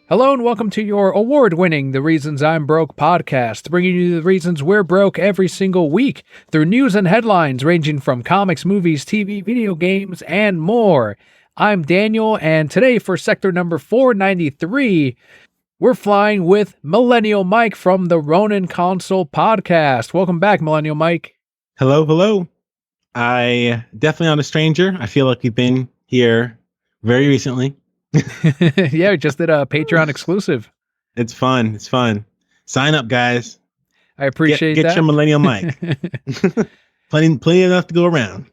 Hello and welcome to your award-winning The Reasons I'm Broke podcast, bringing you the reasons we're broke every single week through news and headlines ranging from comics, movies, TV, video games, and more. I'm Daniel, and today for sector number 493, we're flying with Millennial Mike from the Ronin Console podcast. Welcome back, Millennial Mike. Hello. I definitely not a stranger. I feel like we've been here very recently. Yeah, we just did a Patreon exclusive. It's fun. Sign up, guys. I appreciate that. Get your Millennial Mike. plenty enough to go around.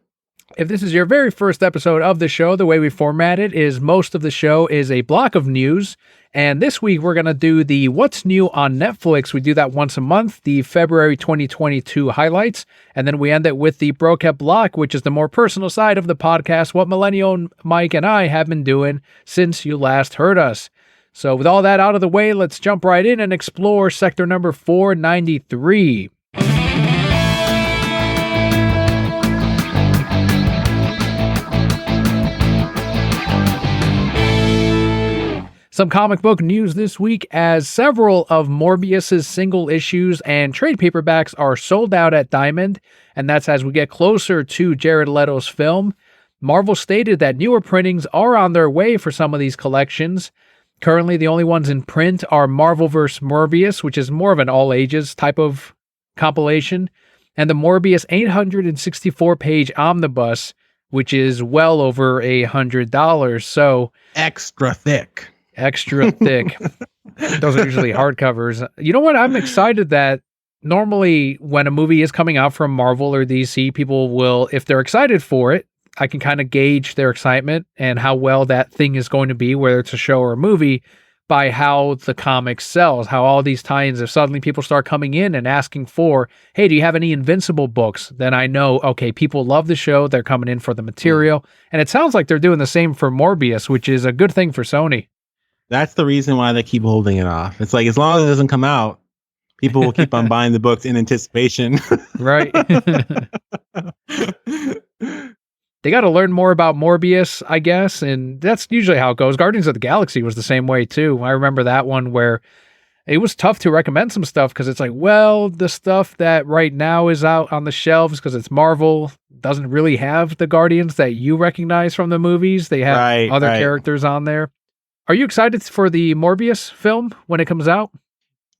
If this is your very first episode of the show, the way we format it is most of the show is a block of news. And this week we're going to do the What's New on Netflix. We do that once a month, the February 2022 highlights. And then we end it with the Brokehead block, which is the more personal side of the podcast, what Millennial Mike and I have been doing since you last heard us. So with all that out of the way, let's jump right in and explore sector number 493. Some comic book news this week, as several of Morbius's single issues and trade paperbacks are sold out at Diamond, and that's as we get closer to Jared Leto's film. Marvel stated that newer printings are on their way for some of these collections. Currently, the only ones in print are Marvel vs. Morbius, which is more of an all-ages type of compilation, and the Morbius 864-page omnibus, which is well over $100. So extra thick. Those are usually hardcovers. You know what? I'm excited that normally when a movie is coming out from Marvel or DC, people will, if they're excited for it, I can kind of gauge their excitement and how well that thing is going to be, whether it's a show or a movie, by how the comic sells, how all these tie-ins, if suddenly people start coming in and asking for, hey, do you have any Invincible books? Then I know, okay, people love the show. They're coming in for the material. And it sounds like they're doing the same for Morbius, which is a good thing for Sony. That's the reason why they keep holding it off. It's like, as long as it doesn't come out, people will keep on buying the books in anticipation. Right. They got to learn more about Morbius, I guess. And that's usually how it goes. Guardians of the Galaxy was the same way too. I remember that one where it was tough to recommend some stuff because it's like, well, the stuff that right now is out on the shelves because it's Marvel doesn't really have the Guardians that you recognize from the movies. They have other characters on there. Are you excited for the Morbius film when it comes out?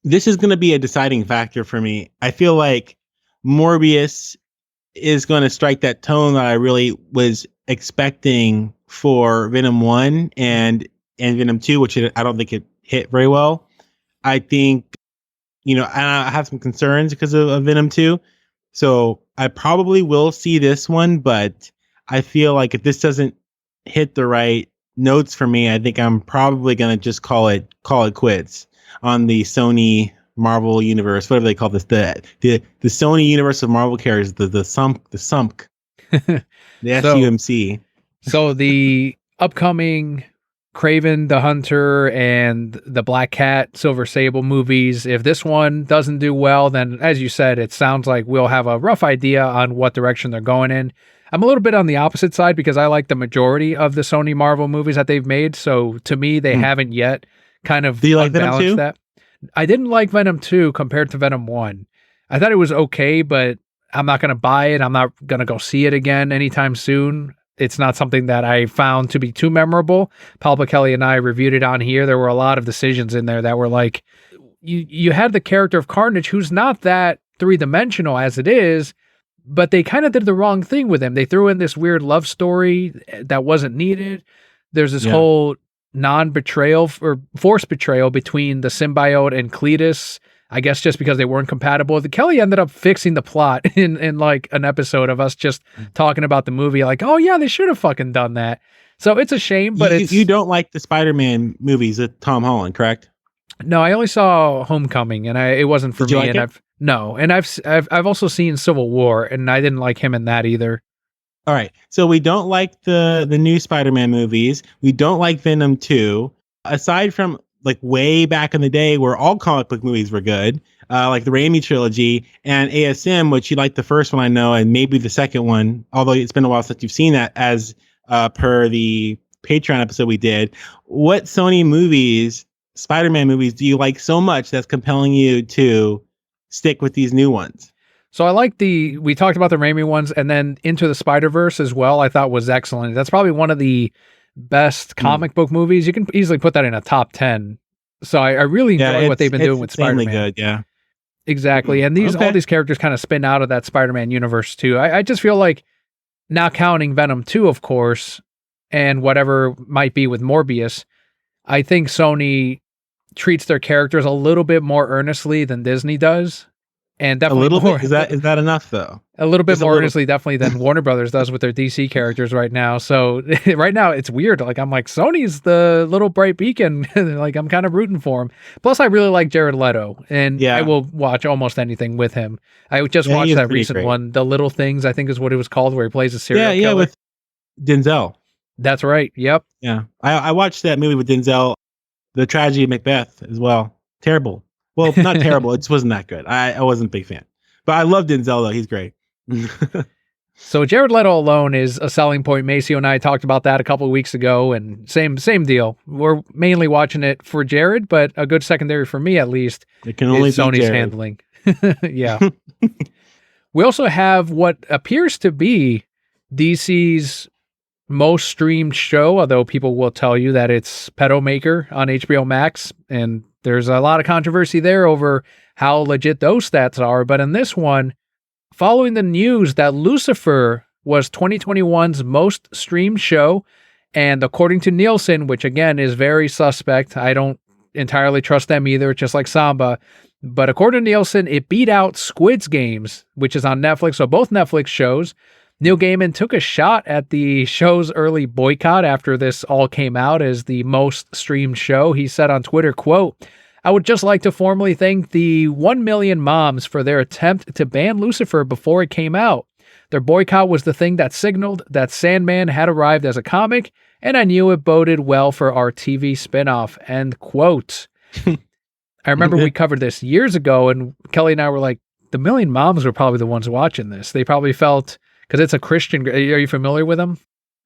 This is going to be a deciding factor for me. I feel like Morbius is going to strike that tone that I really was expecting for Venom 1 and Venom 2, which I don't think it hit very well. I think, I have some concerns because of Venom 2. So I probably will see this one, but I feel like if this doesn't hit the right notes for me, I think I'm probably going to just call it quits on the Sony Marvel universe, whatever they call this, the Sony universe of Marvel characters, the SUMC, the SUMC. So the upcoming Kraven the Hunter and the Black Cat, Silver Sable movies, if this one doesn't do well, then as you said, it sounds like we'll have a rough idea on what direction they're going in. I'm a little bit on the opposite side because I like the majority of the Sony Marvel movies that they've made. So to me, they haven't yet kind of Do you like Venom 2? That. I didn't like Venom 2 compared to Venom 1. I thought it was okay, but I'm not going to buy it. I'm not going to go see it again anytime soon. It's not something that I found to be too memorable. Paul Kelly and I reviewed it on here. There were a lot of decisions in there that were like, you had the character of Carnage, who's not that three-dimensional as it is, but they kind of did the wrong thing with him. They threw in this weird love story that wasn't needed. There's this whole non-betrayal or forced betrayal between the symbiote and Cletus, I guess just because they weren't compatible. The Kelly ended up fixing the plot in like an episode of us just talking about the movie, like, oh yeah, they should have fucking done that. So it's a shame, but you don't like the Spider-Man movies with Tom Holland, correct? No, I only saw Homecoming, and it wasn't for me. Like and I've also seen Civil War, and I didn't like him in that either. All right, so we don't like the new Spider-Man movies. We don't like Venom 2. Aside from like way back in the day where all comic book movies were good, like the Raimi trilogy and ASM, which you liked the first one, I know, and maybe the second one, although it's been a while since you've seen that, as per the Patreon episode we did. What Sony movies Spider-Man movies do you like so much that's compelling you to stick with these new ones? So I like we talked about the Raimi ones, and then Into the Spider-Verse as well, I thought was excellent. That's probably one of the best comic book movies. You can easily put that in a top 10. So I really enjoy what they've been doing with insanely Spider-Man. good, yeah. Exactly. And all these characters kind of spin out of that Spider-Man universe too. I just feel like, not counting Venom 2, of course, and whatever might be with Morbius, I think Sony treats their characters a little bit more earnestly than Disney does. And A definitely little more, bit? Is that enough though? a little bit Just a more little. earnestly, definitely, than Warner Brothers does with their DC characters right now. So right now it's weird. Like, I'm like, Sony's the little bright beacon. Like, I'm kind of rooting for him. Plus, I really like Jared Leto, and I will watch almost anything with him. I just watched that recent one, The Little Things, I think is what it was called, where he plays a serial killer. Yeah, with Denzel. That's right. Yep. Yeah. I watched that movie with Denzel, The Tragedy of Macbeth, as well. Terrible. Well, not terrible. It just wasn't that good. I wasn't a big fan. But I love Denzel, though. He's great. So Jared Leto alone is a selling point. Maceo and I talked about that a couple of weeks ago, and same deal. We're mainly watching it for Jared, but a good secondary for me, at least, it can only is Sony's Jared. handling. Yeah. We also have what appears to be DC's most streamed show, although people will tell you that it's Pedomaker on HBO Max, and there's a lot of controversy there over how legit those stats are. But in this one, following the news that Lucifer was 2021's most streamed show, and according to Nielsen, which again is very suspect, I don't entirely trust them either, just like Samba, but according to Nielsen, it beat out Squid Games, which is on Netflix, so both Netflix shows. Neil Gaiman took a shot at the show's early boycott after this all came out as the most streamed show. He said on Twitter, quote, "I would just like to formally thank the 1 million moms for their attempt to ban Lucifer before it came out. Their boycott was the thing that signaled that Sandman had arrived as a comic, and I knew it boded well for our TV spinoff," end quote. I remember we covered this years ago, and Kelly and I were like, the million moms were probably the ones watching this. They probably felt, because it's a Christian. Are you familiar with them?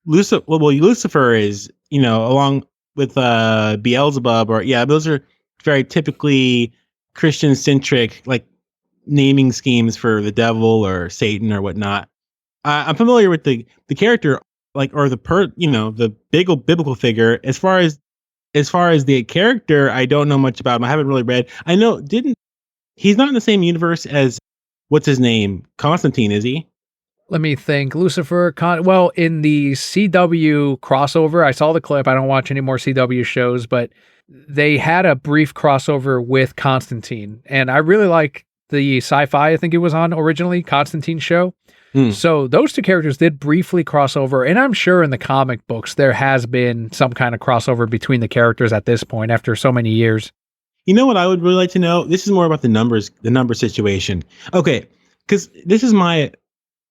Lucifer is, along with Beelzebub, those are very typically Christian centric, like naming schemes for the devil or Satan or whatnot. I'm familiar with the character, or the biblical figure. As far as the character, I don't know much about him. I haven't really read. I know he's not in the same universe as what's his name, Constantine, is he? Let me think. Lucifer, well, in the CW crossover, I saw the clip. I don't watch any more CW shows, but they had a brief crossover with Constantine. And I really like the sci-fi, I think it was on originally, Constantine show. So those two characters did briefly cross over. And I'm sure in the comic books, there has been some kind of crossover between the characters at this point after so many years. You know what I would really like to know? This is more about the number situation. Okay, because this is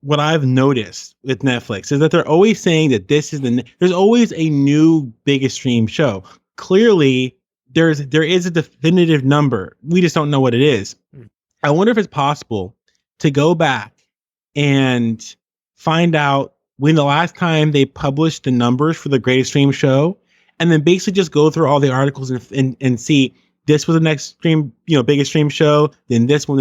what I've noticed with Netflix is that they're always saying that there's always a new biggest stream show. Clearly, there is a definitive number. We just don't know what it is. I wonder if it's possible to go back and find out when the last time they published the numbers for the greatest stream show, and then basically just go through all the articles and see this was the next stream, biggest stream show, then this one,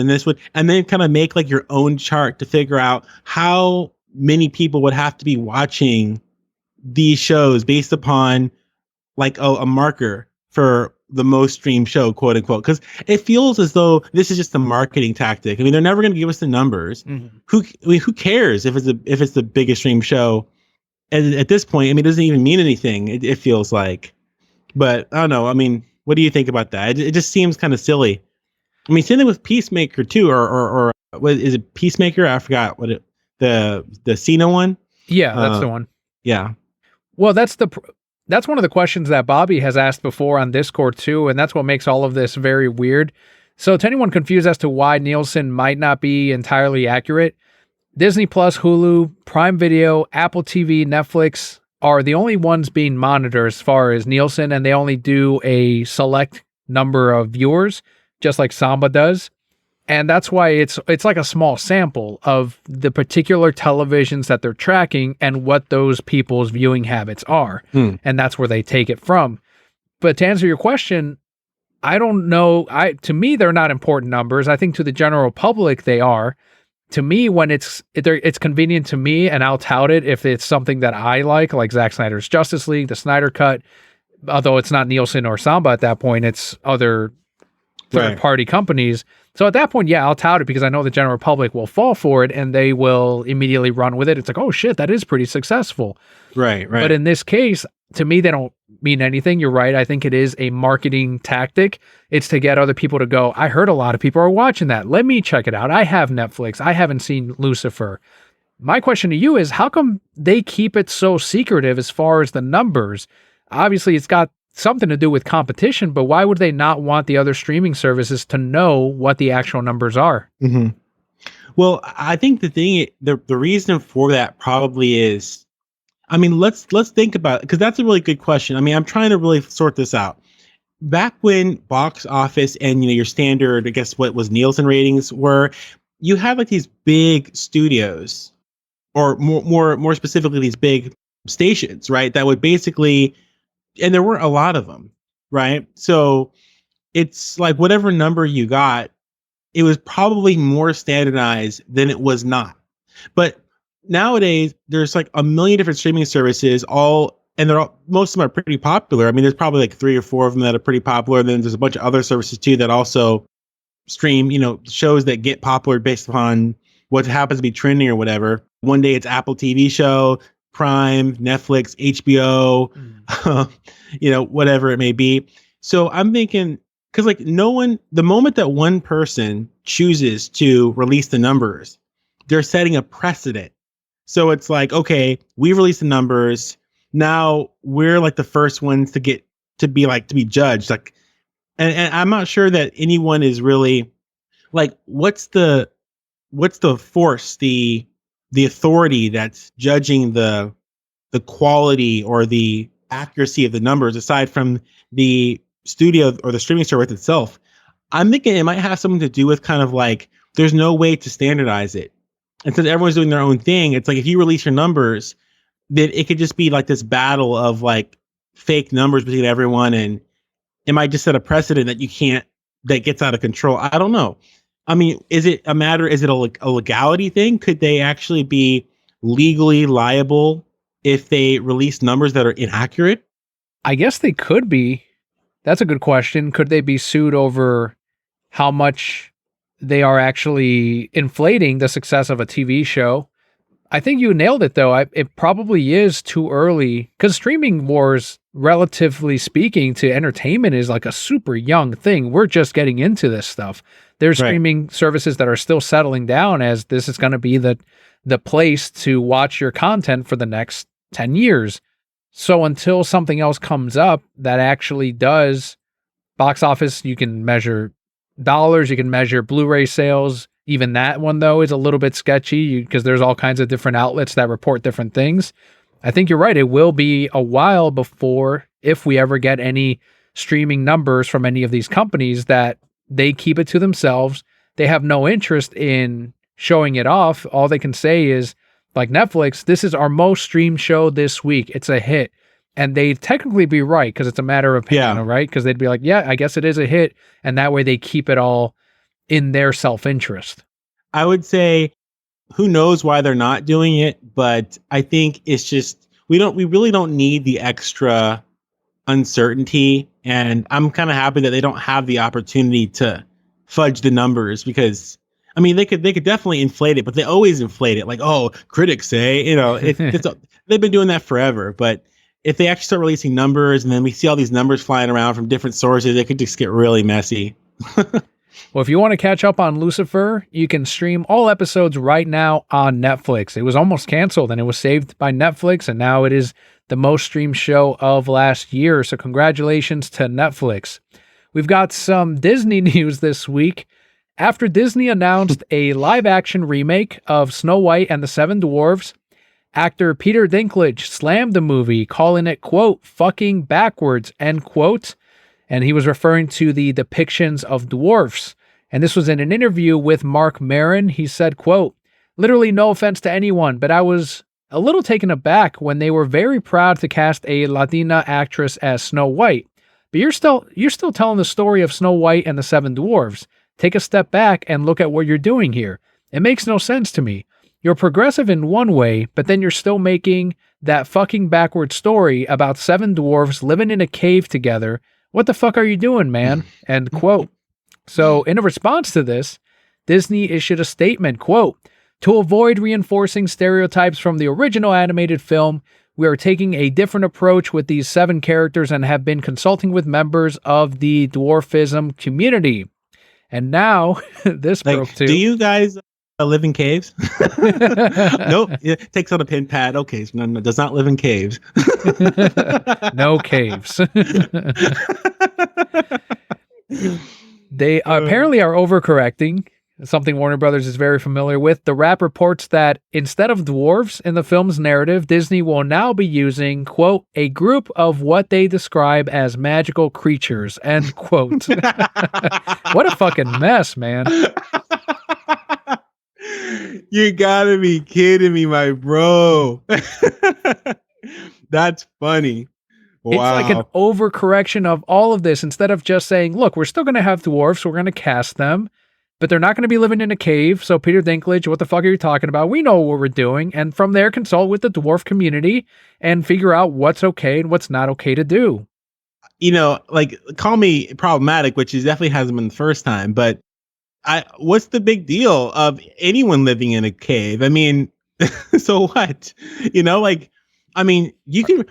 and then kind of make like your own chart to figure out how many people would have to be watching these shows based upon like a marker for the most streamed show, quote unquote. Because it feels as though this is just a marketing tactic. I mean, they're never going to give us the numbers. Who cares if it's the biggest streamed show? And at this point, I mean, it doesn't even mean anything. It feels like, but I don't know. I mean, what do you think about that? It just seems kind of silly. I mean, same thing with Peacemaker too, or what is it? Peacemaker? I forgot what the Cena one. Yeah, that's the one. Yeah. Well, that's one of the questions that Bobby has asked before on Discord too, and that's what makes all of this very weird. So to anyone confused as to why Nielsen might not be entirely accurate, Disney Plus, Hulu, Prime Video, Apple TV, Netflix are the only ones being monitored as far as Nielsen, and they only do a select number of viewers, just like Samba does. And that's why it's like a small sample of the particular televisions that they're tracking and what those people's viewing habits are. And that's where they take it from. But to answer your question, I don't know. To me, they're not important numbers. I think to the general public, they are. To me, when it's convenient to me, and I'll tout it if it's something that I like Zack Snyder's Justice League, the Snyder Cut. Although it's not Nielsen or Samba at that point, it's other third-party companies. So at that point, yeah, I'll tout it because I know the general public will fall for it and they will immediately run with it. It's like, oh shit, that is pretty successful. Right. But in this case, to me, they don't mean anything. You're right. I think it is a marketing tactic. It's to get other people to go, I heard a lot of people are watching that. Let me check it out. I have Netflix. I haven't seen Lucifer. My question to you is, how come they keep it so secretive as far as the numbers? Obviously, it's got something to do with competition, but why would they not want the other streaming services to know what the actual numbers are? Mm-hmm. Well, I think the reason for that probably is, I mean, let's think about it, because that's a really good question. I mean, I'm trying to really sort this out. Back when box office and your standard, I guess what was Nielsen ratings were, you had like these big studios, or more specifically, these big stations, right? That would basically, and there weren't a lot of them, right? So it's like whatever number you got, it was probably more standardized than it was not. But nowadays, there's like a million different streaming services, and most of them are pretty popular. I mean, there's probably like 3 or 4 of them that are pretty popular. And then there's a bunch of other services too that also stream, shows that get popular based upon what happens to be trending or whatever. One day it's Apple TV show, Prime, Netflix, HBO, whatever it may be. So I'm thinking, because like the moment that one person chooses to release the numbers, they're setting a precedent. So it's like, okay, we released the numbers. Now we're like the first ones to be judged. Like, and I'm not sure that anyone is really like, what's the force, the authority that's judging the quality or the accuracy of the numbers aside from the studio or the streaming service itself. I'm thinking it might have something to do with kind of like, there's no way to standardize it. And since everyone's doing their own thing, it's like if you release your numbers, then it could just be like this battle of like fake numbers between everyone, and it might just set a precedent that gets out of control. I don't know. I mean, is it a legality thing? Could they actually be legally liable if they release numbers that are inaccurate? I guess they could be. That's a good question. Could they be sued over how much they are actually inflating the success of a TV show? I think you nailed it, though. It probably is too early, because streaming wars, relatively speaking, to entertainment is like a super young thing. We're just getting into this stuff. There's streaming services that are still settling down as this is going to be the place to watch your content for the next 10 years. So until something else comes up that actually does box office, you can measure dollars, you can measure Blu-ray sales. Even that one, though, is a little bit sketchy because there's all kinds of different outlets that report different things. I think you're right. It will be a while before, if we ever get any streaming numbers from any of these companies, that they keep it to themselves. They have no interest in showing it off. All they can say is, like Netflix, this is our most streamed show this week. It's a hit. And they'd technically be right because it's a matter of opinion, right? Because they'd be like, yeah, I guess it is a hit. And that way they keep it all in their self-interest. I would say, who knows why they're not doing it, but I think it's just, we really don't need the extra uncertainty. And I'm kind of happy that they don't have the opportunity to fudge the numbers, because I mean, they could definitely inflate it, but they always inflate it. Like, oh, critics say, they've been doing that forever. But if they actually start releasing numbers and then we see all these numbers flying around from different sources, it could just get really messy. Well, if you want to catch up on Lucifer, you can stream all episodes right now on Netflix. It was almost canceled and it was saved by Netflix, and now it is the most streamed show of last year. So congratulations to Netflix. We've got some Disney news this week. After Disney announced a live-action remake of Snow White and the Seven Dwarfs, actor Peter Dinklage slammed the movie, calling it, quote, fucking backwards, end quote. And he was referring to the depictions of dwarfs. And this was in an interview with Mark Maron. He said, quote, literally no offense to anyone, but I was a little taken aback when they were very proud to cast a Latina actress as Snow White. but you're still telling the story of Snow White and the Seven Dwarfs. Take a step back and look at what you're doing here. It makes no sense to me. You're progressive in one way, but then you're still making that fucking backward story about seven dwarves living in a cave together. What the fuck are you doing, man? End quote. So, in a response to this, Disney issued a statement, quote, "To avoid reinforcing stereotypes from the original animated film, we are taking a different approach with these seven characters and have been consulting with members of the dwarfism community." And now, this broke too. Do you guys live in caves? Nope. It takes out a pin pad. Okay, so no, does not live in caves. No caves. They apparently are overcorrecting, something Warner Brothers is very familiar with. The Wrap reports that instead of dwarves in the film's narrative, Disney will now be using, quote, "a group of what they describe as magical creatures," end quote. What a fucking mess, man. You gotta be kidding me, my bro. That's funny. Wow. It's like an overcorrection of all of this. Instead of just saying, look, we're still going to have dwarfs, we're going to cast them, but they're not going to be living in a cave. So Peter Dinklage, what the fuck are you talking about? We know what we're doing. And from there, consult with the dwarf community and figure out what's okay and what's not okay to do. You know, like, call me problematic, which he definitely hasn't been the first time, but what's the big deal of anyone living in a cave? I mean, so what? You know, like, I mean,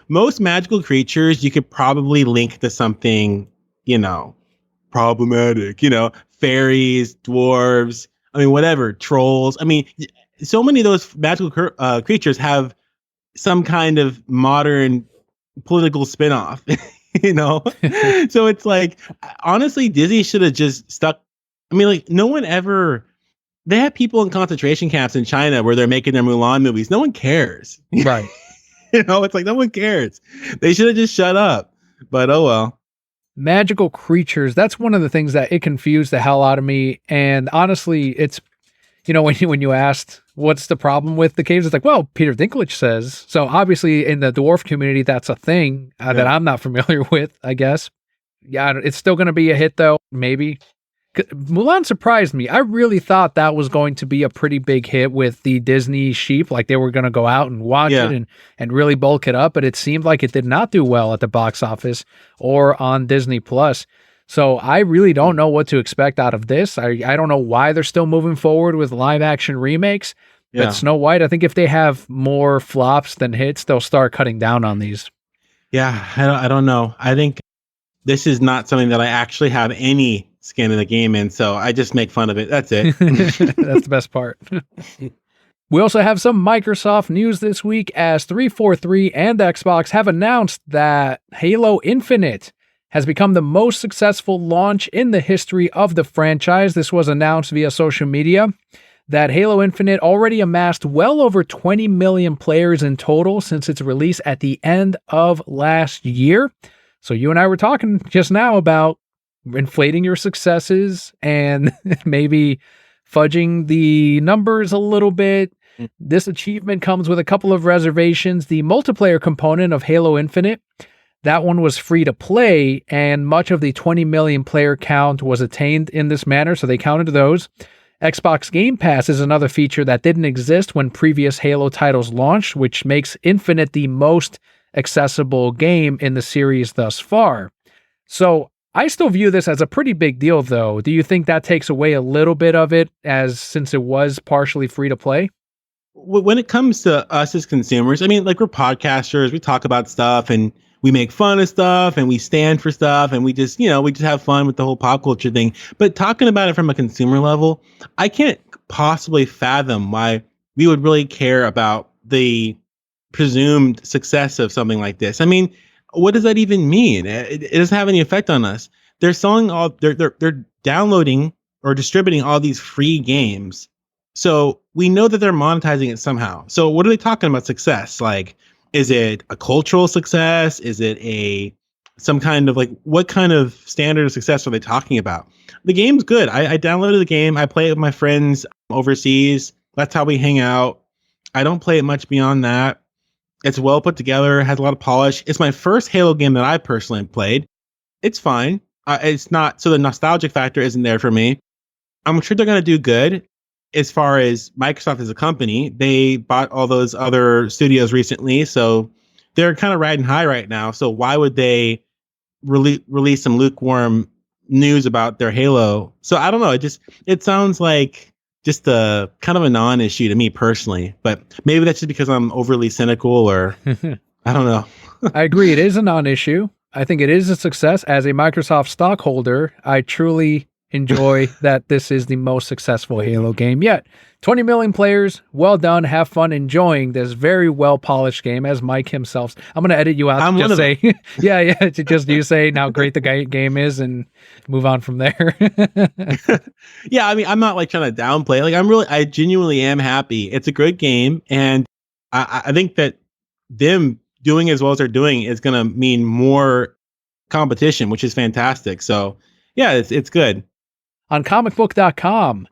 most magical creatures, you could probably link to something, you know, problematic, you know, fairies, dwarves, I mean, whatever, trolls. I mean, so many of those magical creatures have some kind of modern political spinoff, you know? So it's like, honestly, Disney should have just stuck. I mean, like, they have people in concentration camps in China where they're making their Mulan movies. No one cares. Right. You know, it's like, no one cares. They should have just shut up. But oh well. Magical creatures. That's one of the things that it confused the hell out of me. And honestly, it's, you know, when you asked what's the problem with the caves, it's like, well, Peter Dinklage says. So obviously in the dwarf community, that's a thing that I'm not familiar with, I guess. Yeah, it's still going to be a hit though, maybe. Mulan surprised me. I really thought that was going to be a pretty big hit with the Disney sheep. Like they were going to go out and watch it and really bulk it up. But it seemed like it did not do well at the box office or on Disney Plus. So I really don't know what to expect out of this. I don't know why they're still moving forward with live action remakes. But Snow White, I think if they have more flops than hits, they'll start cutting down on these. Yeah, I don't know. I think this is not something that I actually have any skin in the game in, so I just make fun of it. That's it. That's the best part. We also have some Microsoft news this week as 343 and Xbox have announced that Halo Infinite has become the most successful launch in the history of the franchise. This was announced via social media that Halo Infinite already amassed well over 20 million players in total since its release at the end of last year. So you and I were talking just now about inflating your successes and maybe fudging the numbers a little bit. This achievement comes with a couple of reservations. The multiplayer component of Halo Infinite, that one was free to play, and much of the 20 million player count was attained in this manner, so they counted those. Xbox Game Pass is another feature that didn't exist when previous Halo titles launched, which makes Infinite the most accessible game in the series thus far. So I still view this as a pretty big deal, though. Do you think that takes away a little bit of it, since it was partially free to play? When it comes to us as consumers, I mean, like, we're podcasters, we talk about stuff and we make fun of stuff and we stand for stuff and we just have fun with the whole pop culture thing. But talking about it from a consumer level, I can't possibly fathom why we would really care about the presumed success of something like this. I mean, what does that even mean? It doesn't have any effect on us. They're downloading or distributing all these free games. So we know that they're monetizing it somehow. So what are they talking about success? Like, is it a cultural success? Is it some kind of, like, what kind of standard of success are they talking about? The game's good. I downloaded the game. I play it with my friends overseas. That's how we hang out. I don't play it much beyond that. It's well put together, has a lot of polish. It's my first Halo game that I personally played. It's fine. It's not, so the nostalgic factor isn't there for me. I'm sure they're going to do good. As far as Microsoft as a company, they bought all those other studios recently, so they're kind of riding high right now. So why would they release some lukewarm news about their Halo? So I don't know. It sounds like just a kind of a non-issue to me personally, but maybe that's just because I'm overly cynical, or I don't know. I agree. It is a non-issue. I think it is a success. As a Microsoft stockholder, I truly enjoy that this is the most successful Halo game yet. 20 million players. Well done. Have fun enjoying this very well polished game, as Mike himself. I'm going to edit you out I'm to one just of say, yeah, to just you say how great the game is and move on from there. Yeah, I mean, I'm not like trying to downplay. Like, I genuinely am happy. It's a good game, and I think that them doing as well as they're doing is going to mean more competition, which is fantastic. So, yeah, it's good. On comicbook.com,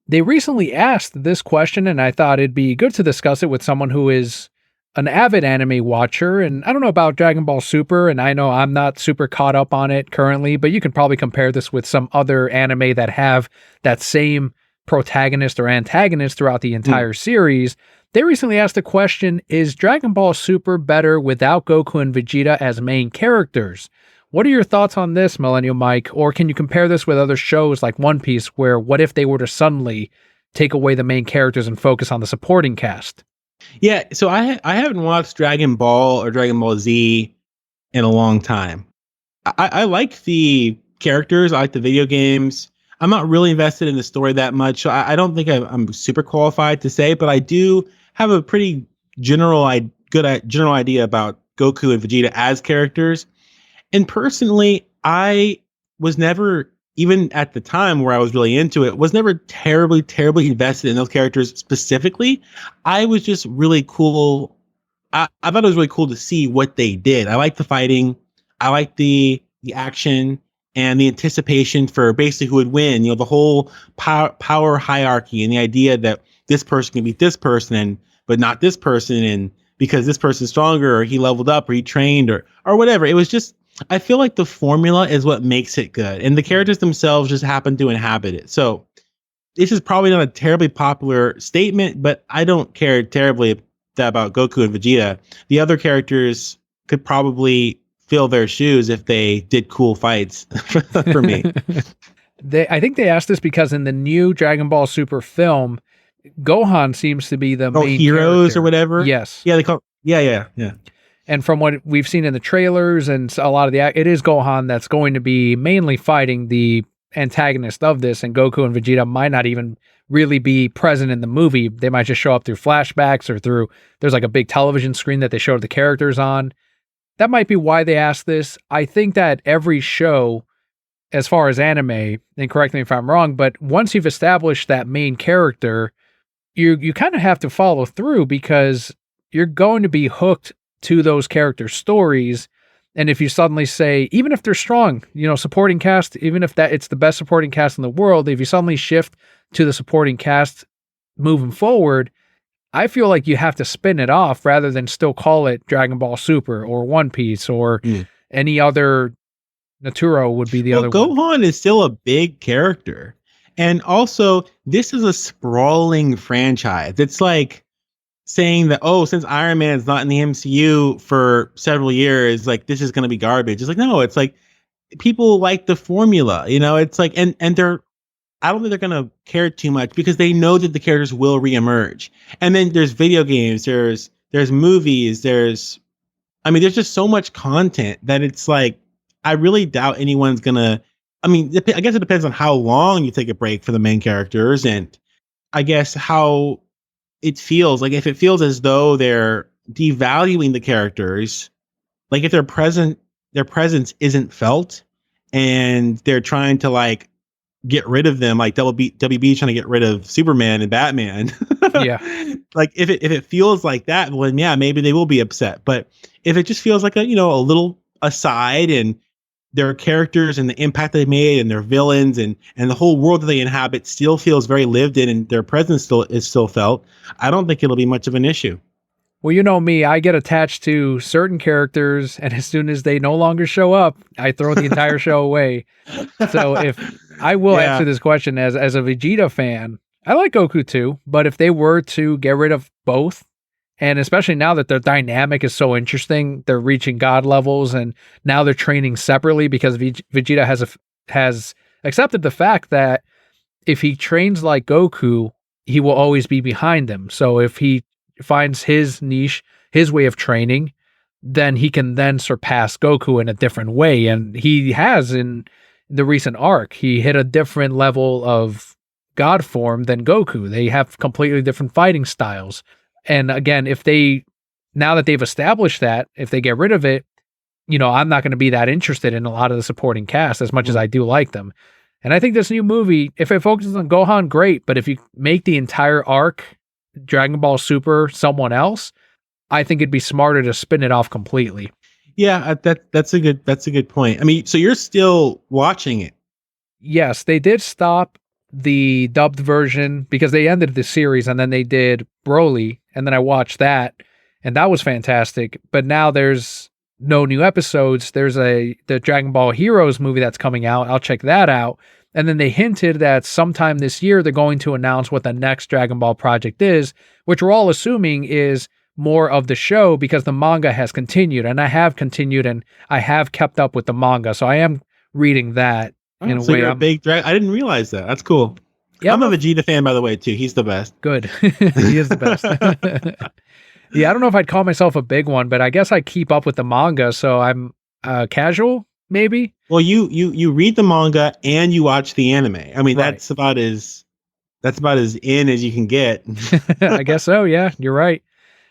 they recently asked this question, and I thought it'd be good to discuss it with someone who is an avid anime watcher. And I don't know about Dragon Ball Super, and I know I'm not super caught up on it currently, but you can probably compare this with some other anime that have that same protagonist or antagonist throughout the entire series. They recently asked the question, is Dragon Ball Super better without Goku and Vegeta as main characters? What are your thoughts on this, Millennial Mike? Or can you compare this with other shows like One Piece, where what if they were to suddenly take away the main characters and focus on the supporting cast? Yeah, so I haven't watched Dragon Ball or Dragon Ball Z in a long time. I like the characters. I like the video games. I'm not really invested in the story that much. So I don't think I'm super qualified to say, but I do have a pretty general idea about Goku and Vegeta as characters. And personally, I was never, even at the time where I was really into it, was never terribly invested in those characters specifically. I was just really cool. I thought it was really cool to see what they did. I like the fighting. I like the action and the anticipation for basically who would win. You know, the whole power hierarchy and the idea that this person can beat this person, but not this person, and because this person's stronger or he leveled up or he trained or whatever. It was just, I feel like the formula is what makes it good, and the characters themselves just happen to inhabit it. So this is probably not a terribly popular statement, but I don't care terribly about Goku and Vegeta. The other characters could probably fill their shoes if they did cool fights for me. I think they asked this because in the new Dragon Ball Super film, Gohan seems to be the main heroes character. Or whatever. Yes. Yeah, they call. Yeah. And from what we've seen in the trailers and a lot of it is Gohan that's going to be mainly fighting the antagonist of this, and Goku and Vegeta might not even really be present in the movie. They might just show up through flashbacks or there's like a big television screen that they showed the characters on. That might be why they asked this. I think that every show, as far as anime, and correct me if I'm wrong, but once you've established that main character, you kind of have to follow through, because you're going to be hooked to those character stories. And if you suddenly say, even if they're strong, supporting cast, even if it's the best supporting cast in the world, if you suddenly shift to the supporting cast moving forward, I feel like you have to spin it off rather than still call it Dragon Ball Super or One Piece or any other. Naturo would be the other one. Gohan is still a big character. And also, this is a sprawling franchise. It's like saying that, since Iron Man is not in the MCU for several years, like this is going to be garbage. It's like, no, it's like people like the formula, it's like, and I don't think they're going to care too much because they know that the characters will reemerge. And then there's video games, there's movies, there's just so much content that it's like, I really doubt anyone's going to, I guess it depends on how long you take a break for the main characters, and I guess how it feels. Like if it feels as though they're devaluing the characters, like if their presence isn't felt and they're trying to like get rid of them, like WB trying to get rid of Superman and Batman. Yeah. Like if it feels like that, well, then yeah, maybe they will be upset. But if it just feels like a little aside, and their characters and the impact they made and their villains and the whole world that they inhabit still feels very lived in and their presence is still felt, I don't think it'll be much of an issue. Well, you know me, I get attached to certain characters, and as soon as they no longer show up, I throw the entire show away. So if I will Yeah. answer this question as a Vegeta fan, I like Goku too, but if they were to get rid of both, and especially now that their dynamic is so interesting, they're reaching god levels, and now they're training separately because Vegeta has accepted the fact that if he trains like Goku, he will always be behind him. So if he finds his niche, his way of training, then he can then surpass Goku in a different way. And he has in the recent arc. He hit a different level of god form than Goku. They have completely different fighting styles. And again, now that they've established that, if they get rid of it, I'm not going to be that interested in a lot of the supporting cast as much as I do like them. And I think this new movie, if it focuses on Gohan, great. But if you make the entire arc Dragon Ball Super someone else, I think it'd be smarter to spin it off completely. Yeah, that's a good point. I mean, so you're still watching it? Yes, they did stop the dubbed version because they ended the series and then they did Broly, and then I watched that, and that was fantastic. But now there's no new episodes. There's the Dragon Ball Heroes movie that's coming out. I'll check that out. And then they hinted that sometime this year they're going to announce what the next Dragon Ball project is, which we're all assuming is more of the show because the manga has continued, and I have continued and I have kept up with the manga. So I am reading that in a so way. You're a big I didn't realize that. That's cool. Yeah, I'm a Vegeta fan, by the way, too. He's the best. Good. He is the best. Yeah, I don't know if I'd call myself a big one, but I guess I keep up with the manga, so I'm casual, maybe. Well, you read the manga and you watch the anime. I mean, Right. that's about as in as you can get. I guess so. Yeah, you're right.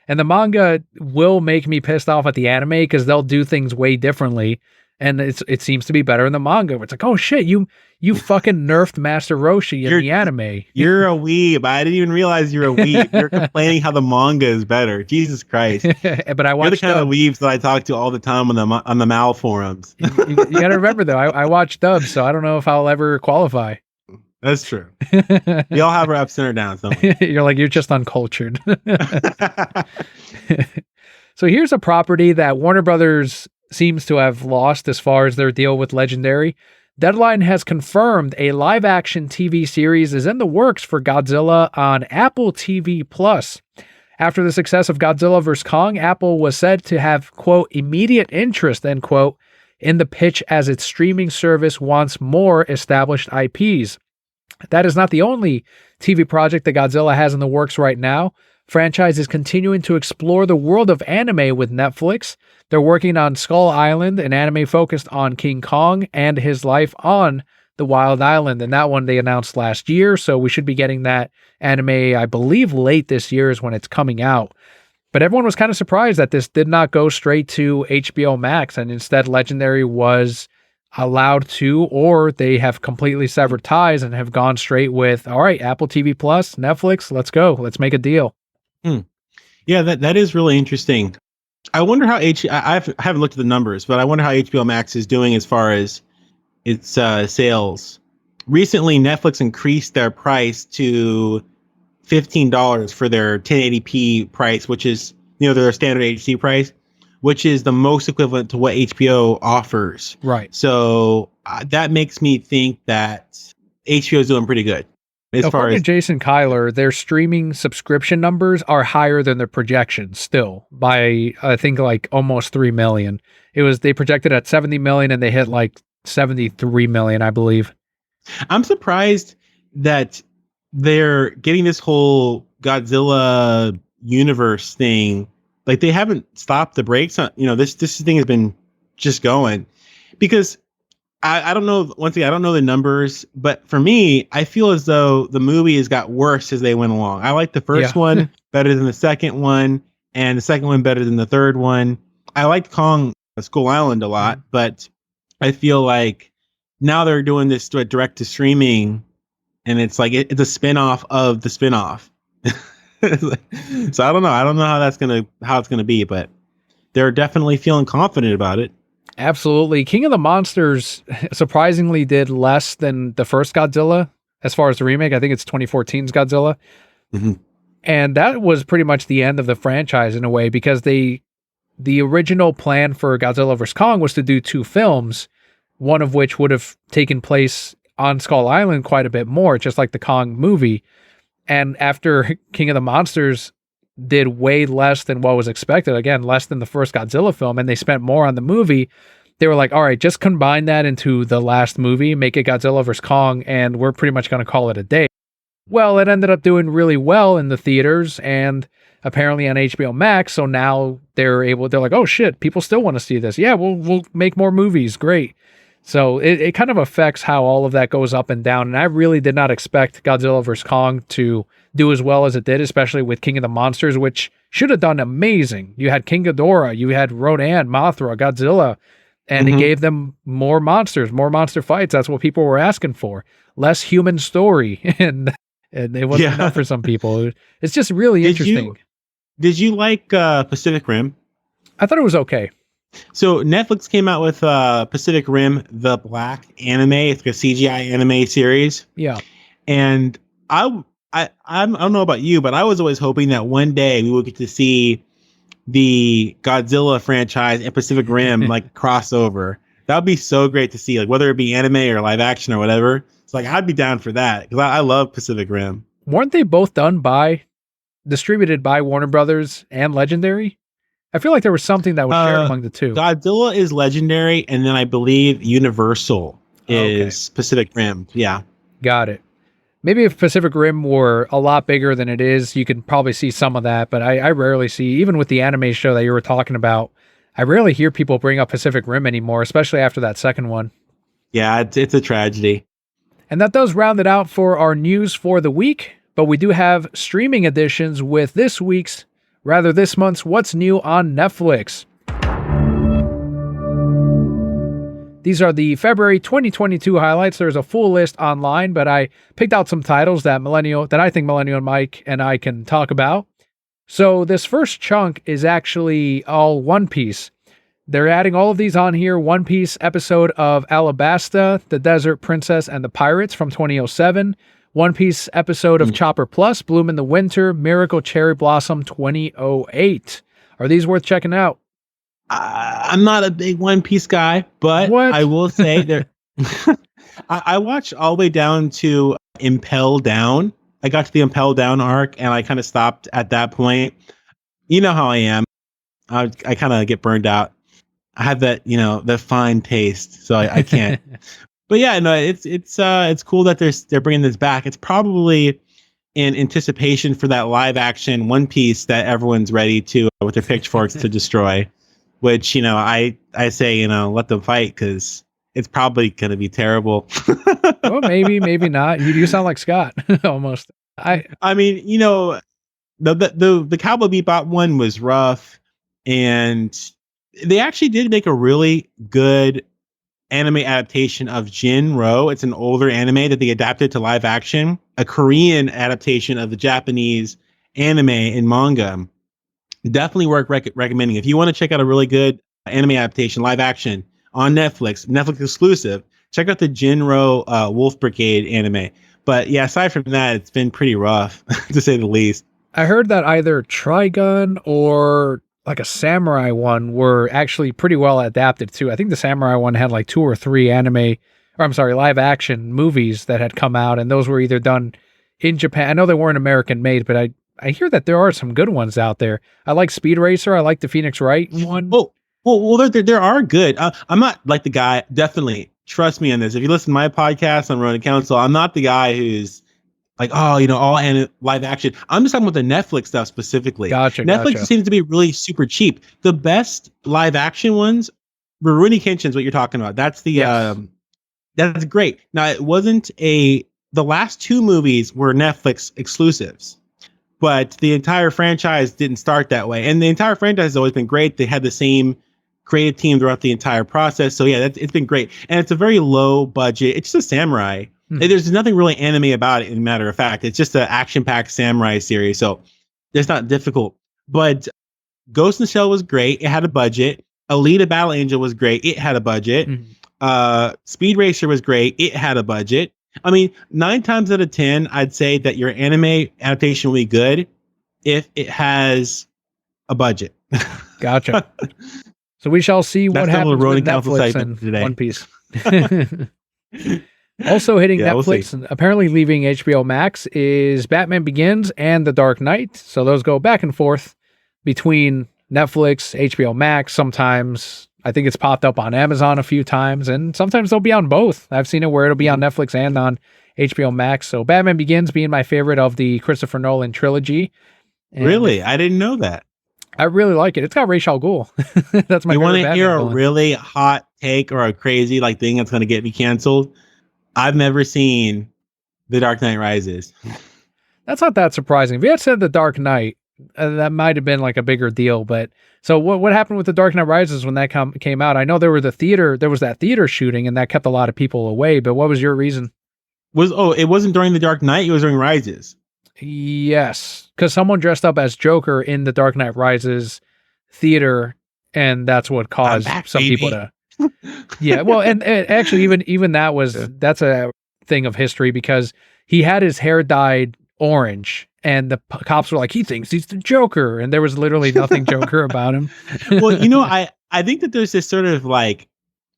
And the manga will make me pissed off at the anime because they'll do things way differently, and it seems to be better in the manga. It's like, oh shit, you fucking nerfed Master Roshi in the anime. You're a weeb. I didn't even realize you're a weeb. You're complaining how the manga is better. Jesus Christ! But I watched. You're the kind of weebs that I talk to all the time on the Mal forums. you got to remember though, I watch dubs, so I don't know if I'll ever qualify. That's true. We all have our ups and our downs, don't we? You're just uncultured. So here's a property that Warner Brothers seems to have lost as far as their deal with Legendary. Deadline has confirmed a live-action TV series is in the works for Godzilla on Apple TV Plus. After the success of Godzilla vs. Kong, Apple was said to have, quote, immediate interest, end quote, in the pitch as its streaming service wants more established IPs. That is not the only TV project that Godzilla has in the works right now. Franchise is continuing to explore the world of anime with Netflix. They're working on Skull Island, an anime focused on King Kong and his life on the Wild Island. And that one they announced last year, so we should be getting that anime, I believe, late this year is when it's coming out. But everyone was kind of surprised that this did not go straight to HBO Max, and instead Legendary was allowed to, or they have completely severed ties and have gone straight with, all right, Apple TV Plus, Netflix, let's go. Let's make a deal. Yeah, that is really interesting. I wonder how I haven't looked at the numbers, but I wonder how HBO Max is doing as far as its sales. Recently, Netflix increased their price to $15 for their 1080p price, which is, their standard HD price, which is the most equivalent to what HBO offers. Right. So that makes me think that HBO is doing pretty good. According to Jason Kyler, their streaming subscription numbers are higher than their projections still by, I think, like almost 3 million. They projected at 70 million and they hit like 73 million, I believe. I'm surprised that they're getting this whole Godzilla universe thing. Like, they haven't stopped the brakes on, this thing has been just going, because I don't know. Once again, I don't know the numbers, but for me, I feel as though the movie has got worse as they went along. I like the first one better than the second one, and the second one better than the third one. I liked Kong Skull Island a lot, but I feel like now they're doing this direct to streaming, and it's like it's a spinoff of the spinoff. So I don't know. I don't know how it's gonna be, but they're definitely feeling confident about it. Absolutely. King of the Monsters surprisingly did less than the first Godzilla as far as the remake. I think it's 2014's Godzilla. Mm-hmm. And that was pretty much the end of the franchise in a way, because the original plan for Godzilla vs. Kong was to do 2 films, one of which would have taken place on Skull Island quite a bit more, just like the Kong movie. And after King of the Monsters did way less than what was expected, again, less than the first Godzilla film, and they spent more on the movie, they were like, all right, just combine that into the last movie, make it Godzilla vs. Kong, and we're pretty much going to call it a day. Well, it ended up doing really well in the theaters and apparently on HBO Max. So now they're like, oh shit, people still want to see this. Yeah, we'll make more movies. Great. So it kind of affects how all of that goes up and down. And I really did not expect Godzilla vs. Kong to do as well as it did, especially with King of the Monsters, which should have done amazing. You had King Ghidorah, you had Rodan, Mothra, Godzilla, and it gave them more monsters, more monster fights. That's what people were asking for. Less human story. And it wasn't enough for some people. It's just really interesting. Did you like Pacific Rim? I thought it was okay. So Netflix came out with Pacific Rim: The Black anime. It's like a CGI anime series. Yeah. And I don't know about you, but I was always hoping that one day we would get to see the Godzilla franchise and Pacific Rim like crossover. That would be so great to see, like whether it be anime or live action or whatever. It's like I'd be down for that because I love Pacific Rim. Weren't they both distributed by Warner Brothers and Legendary? I feel like there was something that was shared among the two. Godzilla is Legendary, and then I believe Universal is Pacific Rim. Yeah. Got it. Maybe if Pacific Rim were a lot bigger than it is, you could probably see some of that, but I rarely see, even with the anime show that you were talking about, I rarely hear people bring up Pacific Rim anymore, especially after that second one. Yeah, it's a tragedy. And that does round it out for our news for the week, but we do have streaming editions with this month's What's New on Netflix. These are the February 2022 highlights. There's a full list online, but I picked out some titles that I think Millennial Mike and I can talk about. So this first chunk is actually all One Piece. They're adding all of these on here. One Piece episode of Alabasta, The Desert Princess and the Pirates from 2007. One Piece episode of Chopper Plus, Bloom in the Winter, Miracle Cherry Blossom 2008. Are these worth checking out? I'm not a big One Piece guy, but I will say there. I watched all the way down to Impel Down. I got to the Impel Down arc, and I kind of stopped at that point. You know how I am. I kind of get burned out. I have that, that fine taste, so I can't. But yeah, no, it's cool that they're bringing this back. It's probably in anticipation for that live action One Piece that everyone's ready to with their pitchforks to destroy. Which I say let them fight because it's probably gonna be terrible. Well, maybe not. You sound like Scott almost. I mean the Cowboy Bebop one was rough, and they actually did make a really good anime adaptation of Jinro. It's an older anime that they adapted to live action, a Korean adaptation of the Japanese anime and manga. Definitely worth recommending. If you want to check out a really good anime adaptation, live action on Netflix exclusive, check out the Jinro Wolf Brigade anime. But yeah, aside from that, it's been pretty rough to say the least. I heard that either Trigun or like a samurai one were actually pretty well adapted too. I think the samurai one had like 2 or 3 live action movies that had come out, and those were either done in Japan. I know they weren't American made, but I hear that there are some good ones out there. I like Speed Racer. I like the Phoenix Wright one. Well, there are good. I'm not like the guy. Definitely trust me on this. If you listen to my podcast on Ronin Council, I'm not the guy who's like, all live action. I'm just talking about the Netflix stuff specifically. Gotcha. Netflix seems to be really super cheap. The best live action ones, Rurouni Kenshin is what you're talking about. That's that's great. Now it wasn't the last 2 movies were Netflix exclusives, but the entire franchise didn't start that way. And the entire franchise has always been great. They had the same creative team throughout the entire process. So yeah, it's been great. And it's a very low budget. It's just a samurai. There's nothing really anime about it, in matter of fact. It's just an action-packed samurai series, so it's not difficult. But Ghost in the Shell was great. It had a budget. Alita Battle Angel was great. It had a budget. Speed Racer was great. It had a budget. I mean, 9 times out of 10, I'd say that your anime adaptation will be good if it has a budget. Gotcha. So we shall see what That's the little happens with Ronin Council Netflix segment and today. One Piece. Also hitting Yeah, we'll Netflix see. and apparently leaving HBO Max is Batman Begins and The Dark Knight. So those go back and forth between Netflix, HBO Max. Sometimes I think it's popped up on Amazon a few times, and sometimes they'll be on both. I've seen it where it'll be on Netflix and on HBO Max. So Batman Begins being my favorite of the Christopher Nolan trilogy. And Really? I didn't know that. I really like it. It's got Ra's al Ghul. That's my You want favorite to hear Batman a villain. really hot take or a crazy like thing that's going to get me canceled? I've never seen The Dark Knight Rises. That's not that surprising. If you had said The Dark Knight, that might have been like a bigger deal. But so what happened with The Dark Knight Rises when that came out? I know there was that theater shooting, and that kept a lot of people away. But what was your reason? It wasn't during The Dark Knight. It was during Rises. Yes, because someone dressed up as Joker in The Dark Knight Rises theater, and that's what caused some people to. Yeah, well, and actually, even that was that's a thing of history because he had his hair dyed orange, and the cops were like, he thinks he's the Joker, and there was literally nothing Joker about him. Well, I think that there's this sort of like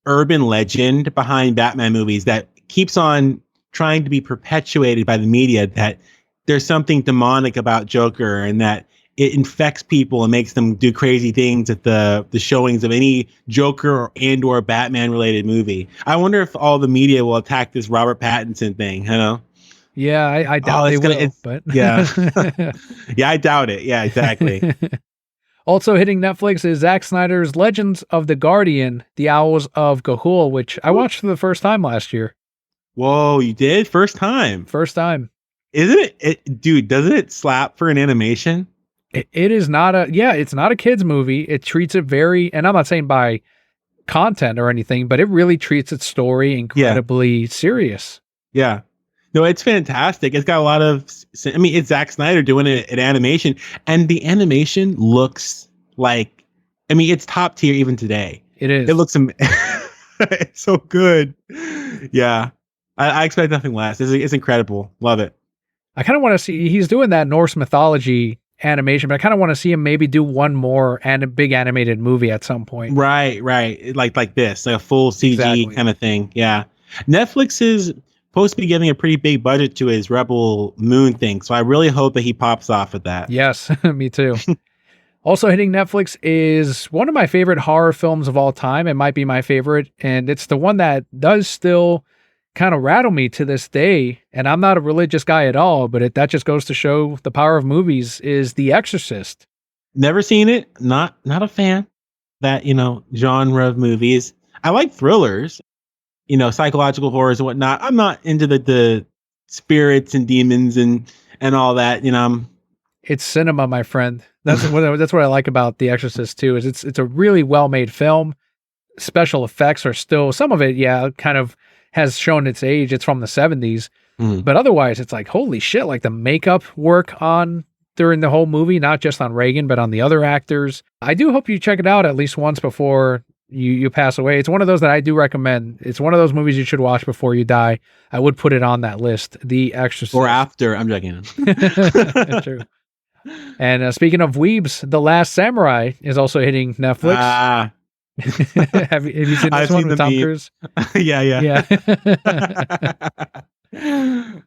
urban legend behind Batman movies that keeps on trying to be perpetuated by the media that there's something demonic about Joker and that it infects people and makes them do crazy things at the showings of any Joker or Batman related movie. I wonder if all the media will attack this Robert Pattinson thing, you know? Yeah, I doubt they will, but yeah. Yeah, I doubt it. Yeah, exactly. Also hitting Netflix is Zack Snyder's Legends of the Guardian, The Owls of Ga'Hoole, which I watched for the first time last year. Whoa, you did? First time. Isn't it? Dude, doesn't it slap for an animation? It is not it's not a kid's movie. It treats it very, and I'm not saying by content or anything, but it really treats its story incredibly serious. Yeah. No, it's fantastic. It's got a lot of, it's Zack Snyder doing an animation, and the animation looks like, it's top tier even today. It is. It looks it's so good. Yeah. I expect nothing less. It's incredible. Love it. I kind of want to see, he's doing that Norse mythology animation, but I kind of want to see him maybe do one more and a big animated movie at some point. Right. Like this, like a full CG kind of thing. Yeah. Netflix is supposed to be giving a pretty big budget to his Rebel Moon thing. So I really hope that he pops off at that. Yes, me too. Also hitting Netflix is one of my favorite horror films of all time. It might be my favorite. And it's the one that does still kind of rattle me to this day. And I'm not a religious guy at all, but that just goes to show the power of movies is The Exorcist. Never seen it. Not a fan. That, genre of movies. I like thrillers, psychological horrors and whatnot. I'm not into the spirits and demons and all that, It's cinema, my friend. That's what I like about The Exorcist too, is it's a really well-made film. Special effects are still, some of it, kind of has shown its age. It's from the 70s. But otherwise, it's like, holy shit, like the makeup work on during the whole movie, not just on Reagan, but on the other actors. I do hope you check it out at least once before you pass away. It's one of those that I do recommend. It's one of those movies you should watch before you die. I would put it on that list, The Exorcist. Or after. I'm joking. True. And speaking of weebs, The Last Samurai is also hitting Netflix. Have you seen this one with Tom Cruise? Yeah.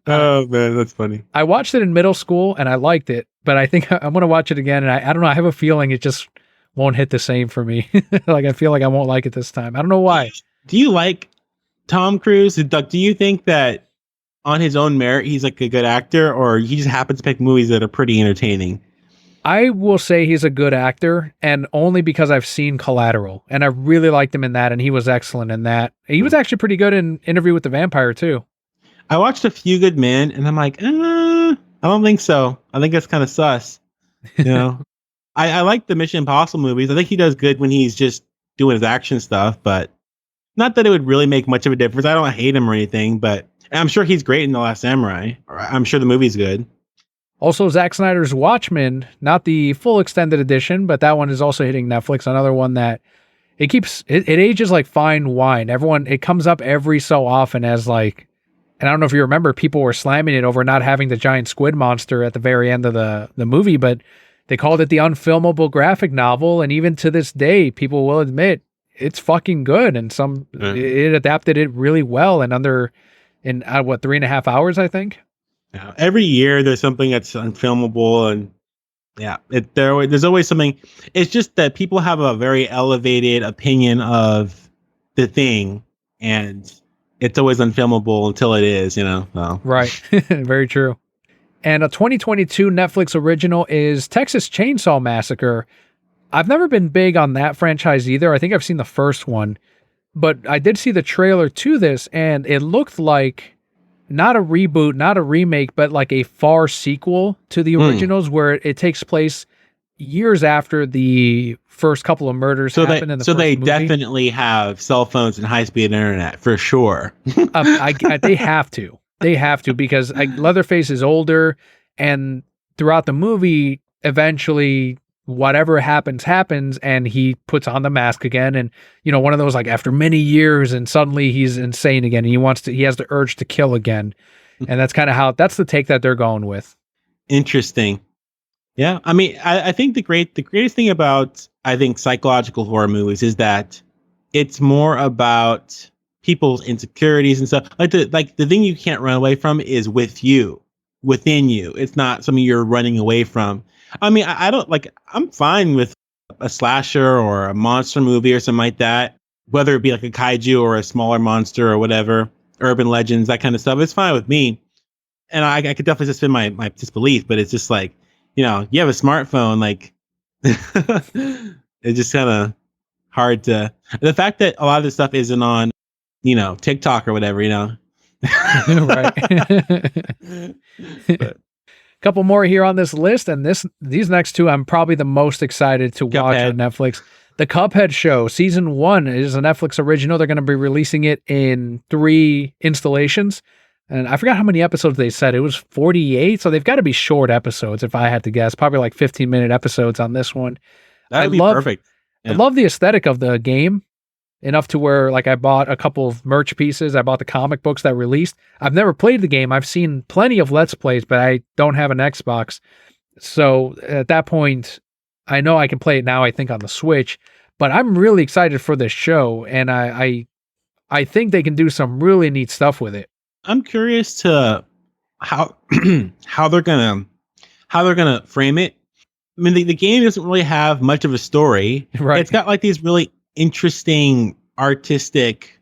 Oh man, that's funny. I watched it in middle school and I liked it, but I think I'm going to watch it again. And I don't know. I have a feeling it just won't hit the same for me. Like, I feel like I won't like it this time. I don't know why. Do you like Tom Cruise? Do you think that on his own merit, he's like a good actor, or he just happens to pick movies that are pretty entertaining? I will say he's a good actor, and only because I've seen Collateral, and I really liked him in that, and he was excellent in that. He was actually pretty good in Interview with the Vampire, too. I watched A Few Good Men, and I'm like, I don't think so. I think that's kind of sus. I like the Mission Impossible movies. I think he does good when he's just doing his action stuff, but not that it would really make much of a difference. I don't hate him or anything, but I'm sure he's great in The Last Samurai. I'm sure the movie's good. Also, Zack Snyder's Watchmen, not the full extended edition, but that one is also hitting Netflix. Another one that it ages like fine wine. It comes up every so often as like And I don't know if you remember, people were slamming it over not having the giant squid monster at the very end of the movie, but they called it the unfilmable graphic novel. And even to this day, people will admit it's fucking good. And it adapted it really well in 3.5 hours, I think. Yeah. Every year there's something that's unfilmable, and yeah, there's always something. It's just that people have a very elevated opinion of the thing, and it's always unfilmable until it is, So. Right. Very true. And a 2022 Netflix original is Texas Chainsaw Massacre. I've never been big on that franchise either. I think I've seen the first one, but I did see the trailer to this, and it looked like not a reboot, not a remake, but like a far sequel to the originals where it takes place years after the first couple of murders happened in the first movie. Definitely have cell phones and high-speed internet for sure. They have to. They have to, because Leatherface is older, and throughout the movie, eventually whatever happens, and he puts on the mask again. And, one of those, like, after many years, and suddenly he's insane again. And he has the urge to kill again. And that's kind of that's the take that they're going with. Interesting. Yeah. I mean, I think the greatest thing about, I think, psychological horror movies is that it's more about people's insecurities and stuff. Like the thing you can't run away from is within you. It's not something you're running away from. I mean, I don't I'm fine with a slasher or a monster movie or something like that, whether it be like a kaiju or a smaller monster or whatever, urban legends, that kind of stuff. It's fine with me. And I could definitely suspend my disbelief, but it's just like, you have a smartphone, like it's just kind of hard to, the fact that a lot of this stuff isn't on, TikTok or whatever, Right. But couple more here on this list, and these next two I'm probably the most excited to watch on Netflix. The Cuphead Show season 1 is a Netflix original. They're going to be releasing it in 3 installations, and I forgot how many episodes they said. It was 48, so they've got to be short episodes if I had to guess. Probably like 15-minute episodes on this one. That'd be perfect. Yeah. I love the aesthetic of the game, enough to where, like, I bought a couple of merch pieces. I bought the comic books that released. I've never played the game. I've seen plenty of Let's Plays, but I don't have an Xbox. So at that point, I know I can play it now, I think, on the Switch. But I'm really excited for this show, and I think they can do some really neat stuff with it. I'm curious to how how they're gonna frame it. I mean, the game doesn't really have much of a story. Right. It's got like these really interesting artistic,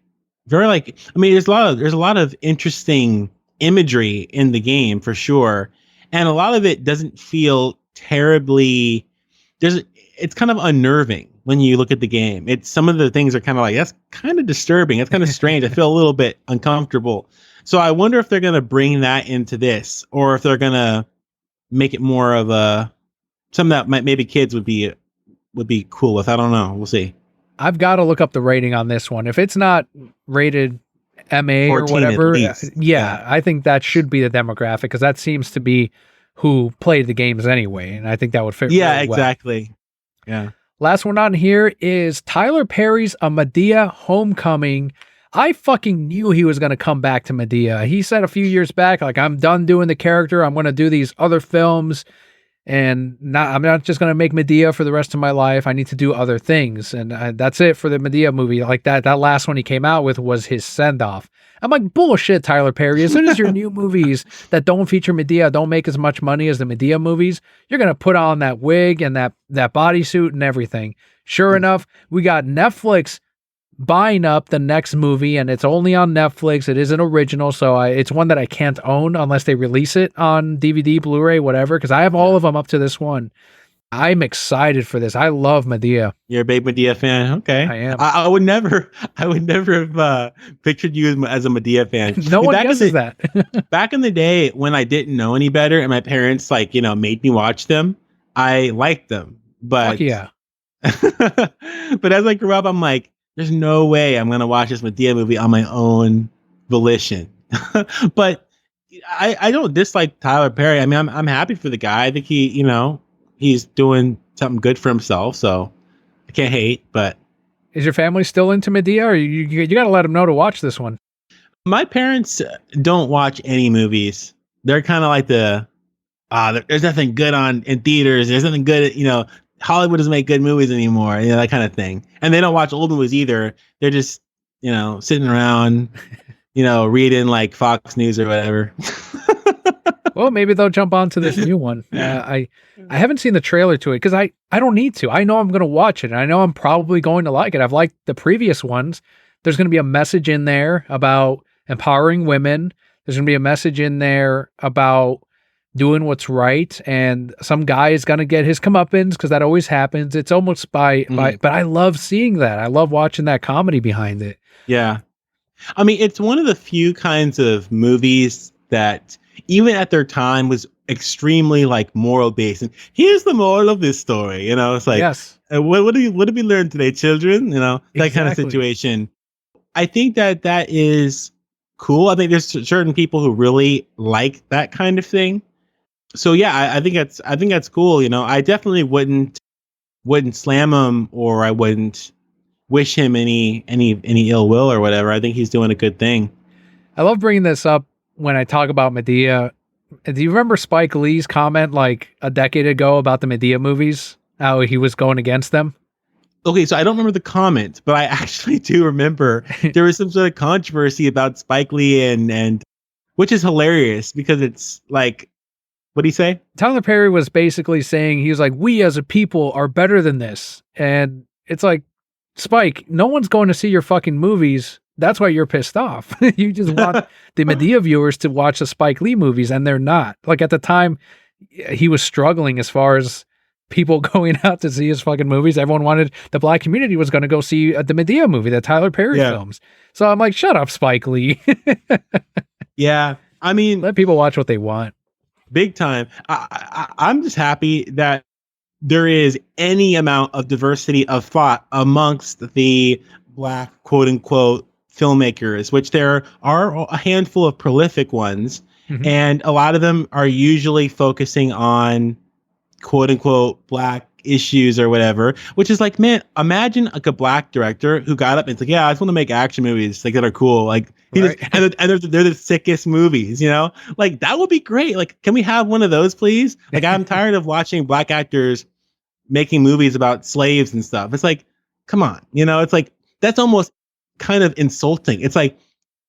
there's a lot of interesting imagery in the game for sure, and a lot of it doesn't feel terribly, it's kind of unnerving when you look at the game. It's, some of the things are kind of like, that's kind of disturbing, it's kind of strange, I feel a little bit uncomfortable. So I wonder if they're going to bring that into this, or if they're going to make it more of a something that maybe kids would be cool with. I don't know, we'll see. I've got to look up the rating on this one. If it's not rated MA or whatever, yeah, I think that should be the demographic, because that seems to be who played the games anyway, and I think that would fit. Yeah, really well. Exactly. Yeah. Last one on here is Tyler Perry's A Medea Homecoming. I fucking knew he was going to come back to Medea. He said a few years back, like, I'm done doing the character. I'm going to do these other films. And I'm not just going to make Medea for the rest of my life. I need to do other things. And that's it for the Medea movie. Like that last one he came out with was his send-off. I'm like, bullshit, Tyler Perry. As soon as your new movies that don't feature Medea don't make as much money as the Medea movies, you're going to put on that wig and that bodysuit and everything. Sure enough, we got Netflix buying up the next movie, and it's only on Netflix. It is an original, so it's one that I can't own unless they release it on DVD, Blu-ray, whatever, because I have all of them up to this one. I'm excited for this. I love Medea. You're a big Medea fan? Okay. I am. I would never have pictured you as a Medea fan. No one guesses that. Back in the day when I didn't know any better and my parents made me watch them, I liked them. But fuck yeah. But as I grew up, I'm like, there's no way I'm going to watch this Medea movie on my own volition. But I don't dislike Tyler Perry. I mean, I'm happy for the guy. I think he's doing something good for himself. So I can't hate, but. Is your family still into Medea, or you got to let them know to watch this one? My parents don't watch any movies. They're kind of like there's nothing good on in theaters. There's nothing good, Hollywood doesn't make good movies anymore, that kind of thing. And they don't watch old movies either. They're just, sitting around, reading like Fox News or whatever. Well, maybe they'll jump onto this new one. I haven't seen the trailer to it because I don't need to. I know I'm going to watch it, and I know I'm probably going to like it. I've liked the previous ones. There's going to be a message in there about empowering women. There's going to be a message in there about doing what's right, and some guy is going to get his comeuppance because that always happens. It's almost but I love seeing that. I love watching that comedy behind it. Yeah. I mean, it's one of the few kinds of movies that even at their time was extremely like moral based. And here's the moral of this story. It's like, Yes, what did we learn today, children? That kind of exactly. situation. I think that is cool. I think there's certain people who really like that kind of thing. So yeah, I think that's cool. I definitely wouldn't slam him, or I wouldn't wish him any ill will or whatever. I think he's doing a good thing. I love bringing this up when I talk about Medea. Do you remember Spike Lee's comment like a decade ago about the Medea movies? How he was going against them? Okay, so I don't remember the comment, but I actually do remember there was some sort of controversy about Spike Lee and which is hilarious because it's like, what do you say? Tyler Perry was basically saying, he was like, we as a people are better than this. And it's like, Spike, no one's going to see your fucking movies. That's why you're pissed off. You just want the Medea viewers to watch the Spike Lee movies, and they're not. Like at the time, he was struggling as far as people going out to see his fucking movies. Everyone wanted, the black community was going to go see the Medea movie that Tyler Perry films. So I'm like, shut up, Spike Lee. Yeah. I mean, let people watch what they want. Big time. I'm just happy that there is any amount of diversity of thought amongst the black quote unquote filmmakers, which there are a handful of prolific ones. Mm-hmm. And a lot of them are usually focusing on quote unquote black issues or whatever, which is like, man, imagine like a black director who got up and it's like, yeah, I just want to make action movies like that are cool. Like Right. and they're the sickest movies, like that would be great. Like, can we have one of those, please? Like, I'm tired of watching black actors making movies about slaves and stuff. It's like, come on, it's like, that's almost kind of insulting. It's like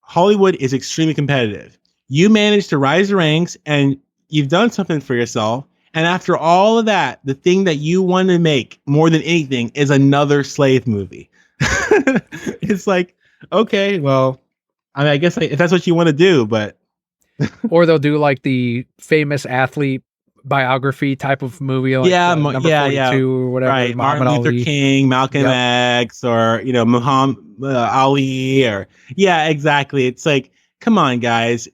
Hollywood is extremely competitive. You managed to rise the ranks and you've done something for yourself. And after all of that, the thing that you want to make more than anything is another slave movie. It's like, okay, well, I mean, I guess if that's what you want to do, but. Or they'll do like the famous athlete biography type of movie, like number 42 or whatever. Right, Muhammad Martin Luther Ali. King, Malcolm X, or Muhammad Ali, or exactly. It's like, come on, guys,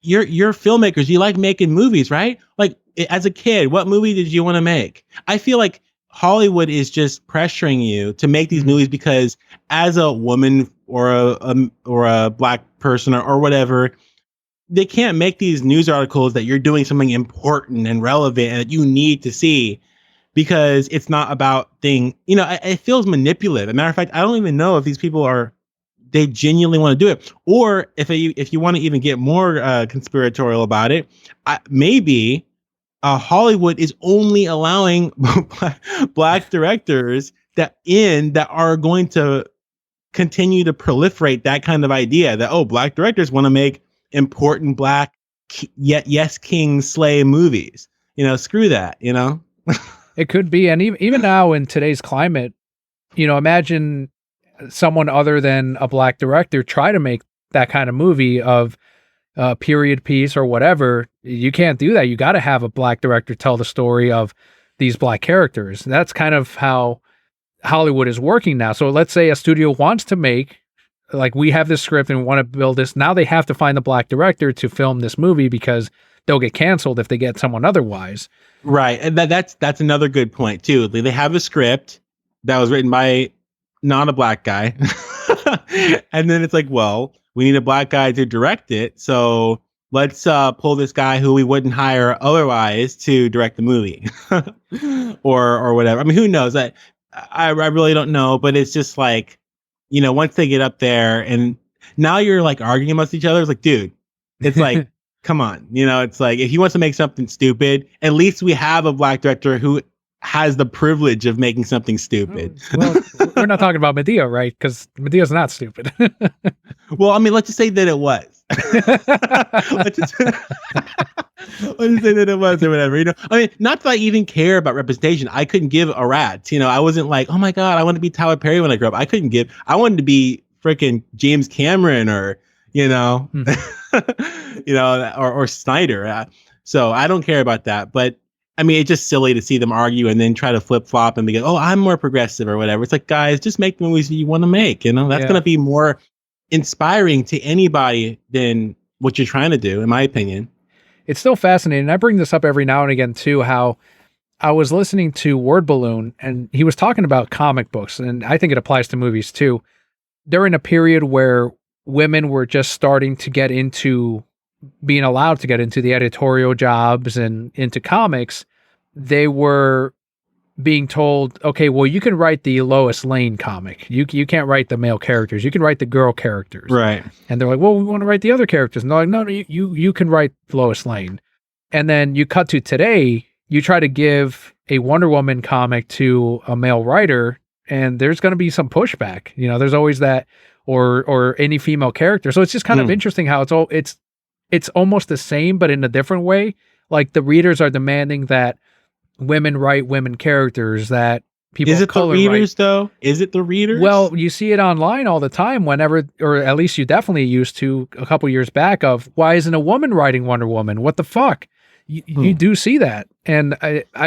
you're filmmakers. You like making movies, right? Like as a kid, what movie did you want to make? I feel like Hollywood is just pressuring you to make these movies because as a woman or a black person or whatever, they can't make these news articles that you're doing something important and relevant and that you need to see because it's not about it feels manipulative. As a matter of fact, I don't even know if these people they genuinely want to do it. Or if you want to even get more conspiratorial about it, maybe Hollywood is only allowing black directors that are going to continue to proliferate that kind of idea that, oh, black directors want to make important black yet yes king slay movies. Screw that. It could be. And even now in today's climate, imagine someone other than a black director try to make that kind of movie of a period piece or whatever. You can't do that. You got to have a black director tell the story of these black characters. And that's kind of how Hollywood is working now. So let's say a studio wants to make, like, we have this script and we want to build this. Now they have to find the black director to film this movie because they'll get canceled if they get someone otherwise. Right. And that's another good point too. They have a script that was written by not a black guy. And then it's like, well, we need a black guy to direct it. So let's pull this guy who we wouldn't hire otherwise to direct the movie or whatever. I mean, who knows? I really don't know, but it's just like, once they get up there and Now you're like arguing amongst each other. It's like, dude, it's like, come on. It's like, if he wants to make something stupid, at least we have a black director who has the privilege of making something stupid. Well, we're not talking about Medea, right? Because Medea's not stupid. Well, I mean, let's just say that it was. let's, just, let's just say that it was or whatever. I mean, not that I even care about representation. I couldn't give a rat's. I wasn't like, oh my God, I want to be Tyler Perry when I grew up. I wanted to be freaking James Cameron or, or Snyder. So I don't care about that. But I mean, it's just silly to see them argue and then try to flip flop and be like, oh, I'm more progressive or whatever. It's like, guys, just make the movies you want to make. That's going to be more inspiring to anybody than what you're trying to do, in my opinion. It's still fascinating. I bring this up every now and again too, how I was listening to Word Balloon and he was talking about comic books, and I think it applies to movies too. During a period where women were just starting to get into being allowed to get into the editorial jobs and into comics, they were being told, okay, well, you can write the Lois Lane comic. You can't write the male characters. You can write the girl characters. Right. And they're like, well, we want to write the other characters. And they're like, no, you can write Lois Lane. And then you cut to today, you try to give a Wonder Woman comic to a male writer, and there's going to be some pushback. There's always that, or any female character. So it's just kind of interesting how it's almost the same, but in a different way. Like the readers are demanding that women write women characters, that people of color. Is it the readers though? Is it the readers? Well, you see it online all the time whenever, or at least you definitely used to a couple years back, of why isn't a woman writing Wonder Woman? What the fuck? You do see that. And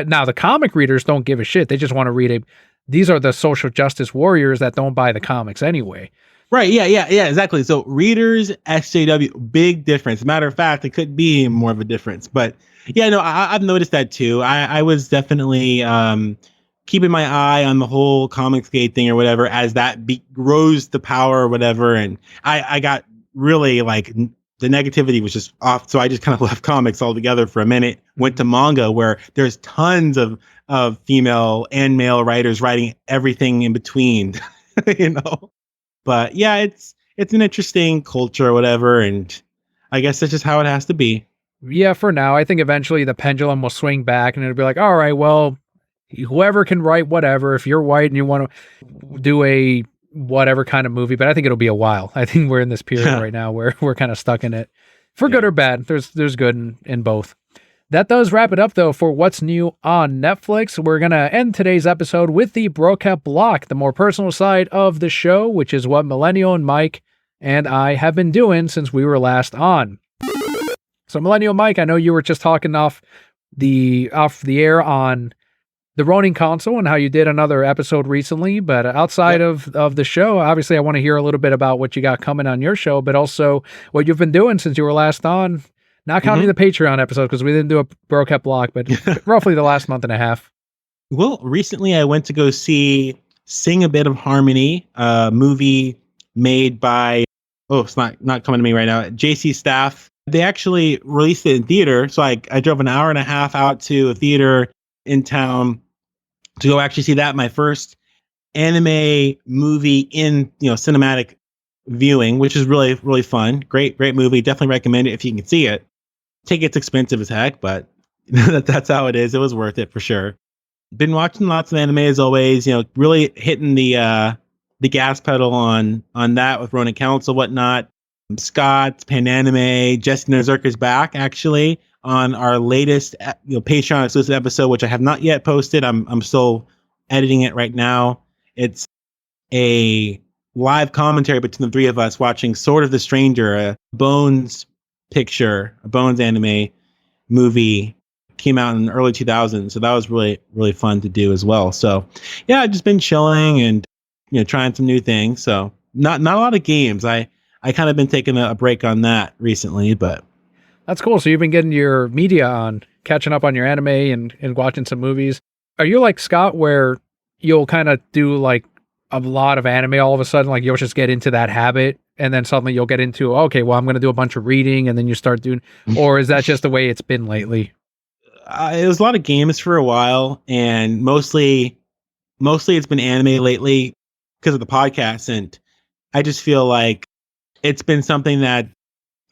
now the comic readers don't give a shit. They just want to read these are the social justice warriors that don't buy the comics anyway. Right. Yeah, exactly. So readers, SJW, big difference. Matter of fact, it could be more of a difference. But yeah, no, I've noticed that too. I was definitely keeping my eye on the whole Comicsgate thing or whatever as that rose to power or whatever. And I got really like the negativity was just off. So I just kind of left comics altogether for a minute, went to manga where there's tons of female and male writers writing everything in between, But yeah, it's an interesting culture or whatever. And I guess that's just how it has to be. Yeah, for now. I think eventually the pendulum will swing back and it'll be like, all right, well, whoever can write whatever, if you're white and you want to do a whatever kind of movie, but I think it'll be a while. I think we're in this period right now where we're kind of stuck in it. For good or bad, there's good in both. That does wrap it up, though, for what's new on Netflix. We're going to end today's episode with the Brokept Block, the more personal side of the show, which is what Millennial and Mike and I have been doing since we were last on. So, Millennial Mike, I know you were just talking off the air on the Ronin console and how you did another episode recently, but outside of the show, obviously I want to hear a little bit about what you got coming on your show, but also what you've been doing since you were last on. Not counting the Patreon episode because we didn't do a Brokept Block, but roughly the last month and a half. Well, recently I went to go see Sing a Bit of Harmony, a movie made by, it's not coming to me right now, JC Staff. They actually released it in theater. So I drove an hour and a half out to a theater in town to go actually see that. My first anime movie in, cinematic viewing, which is really, really fun. Great movie. Definitely recommend it if you can see it. Ticket's expensive as heck, but that's how it is. It was worth it for sure. Been watching lots of anime as always, really hitting the gas pedal on that with Ronin Council, whatnot. Scott's Pananime, Jesse Nazirka's back actually on our latest Patreon exclusive episode, which I have not yet posted. I'm still editing it right now. It's a live commentary between the three of us watching Sword of the Stranger, a Bones anime movie, came out in the early 2000s. So that was really, really fun to do as well. So yeah, I've just been chilling and, trying some new things. So not a lot of games. I kind of been taking a break on that recently, but that's cool. So you've been getting your media on, catching up on your anime and watching some movies. Are you like Scott where you'll kind of do like a lot of anime all of a sudden, like you'll just get into that habit and then suddenly you'll get into, okay, well, I'm going to do a bunch of reading and then you start doing, or is that just the way it's been lately? It was a lot of games for a while and mostly it's been anime lately because of the podcast. And I just feel like it's been something that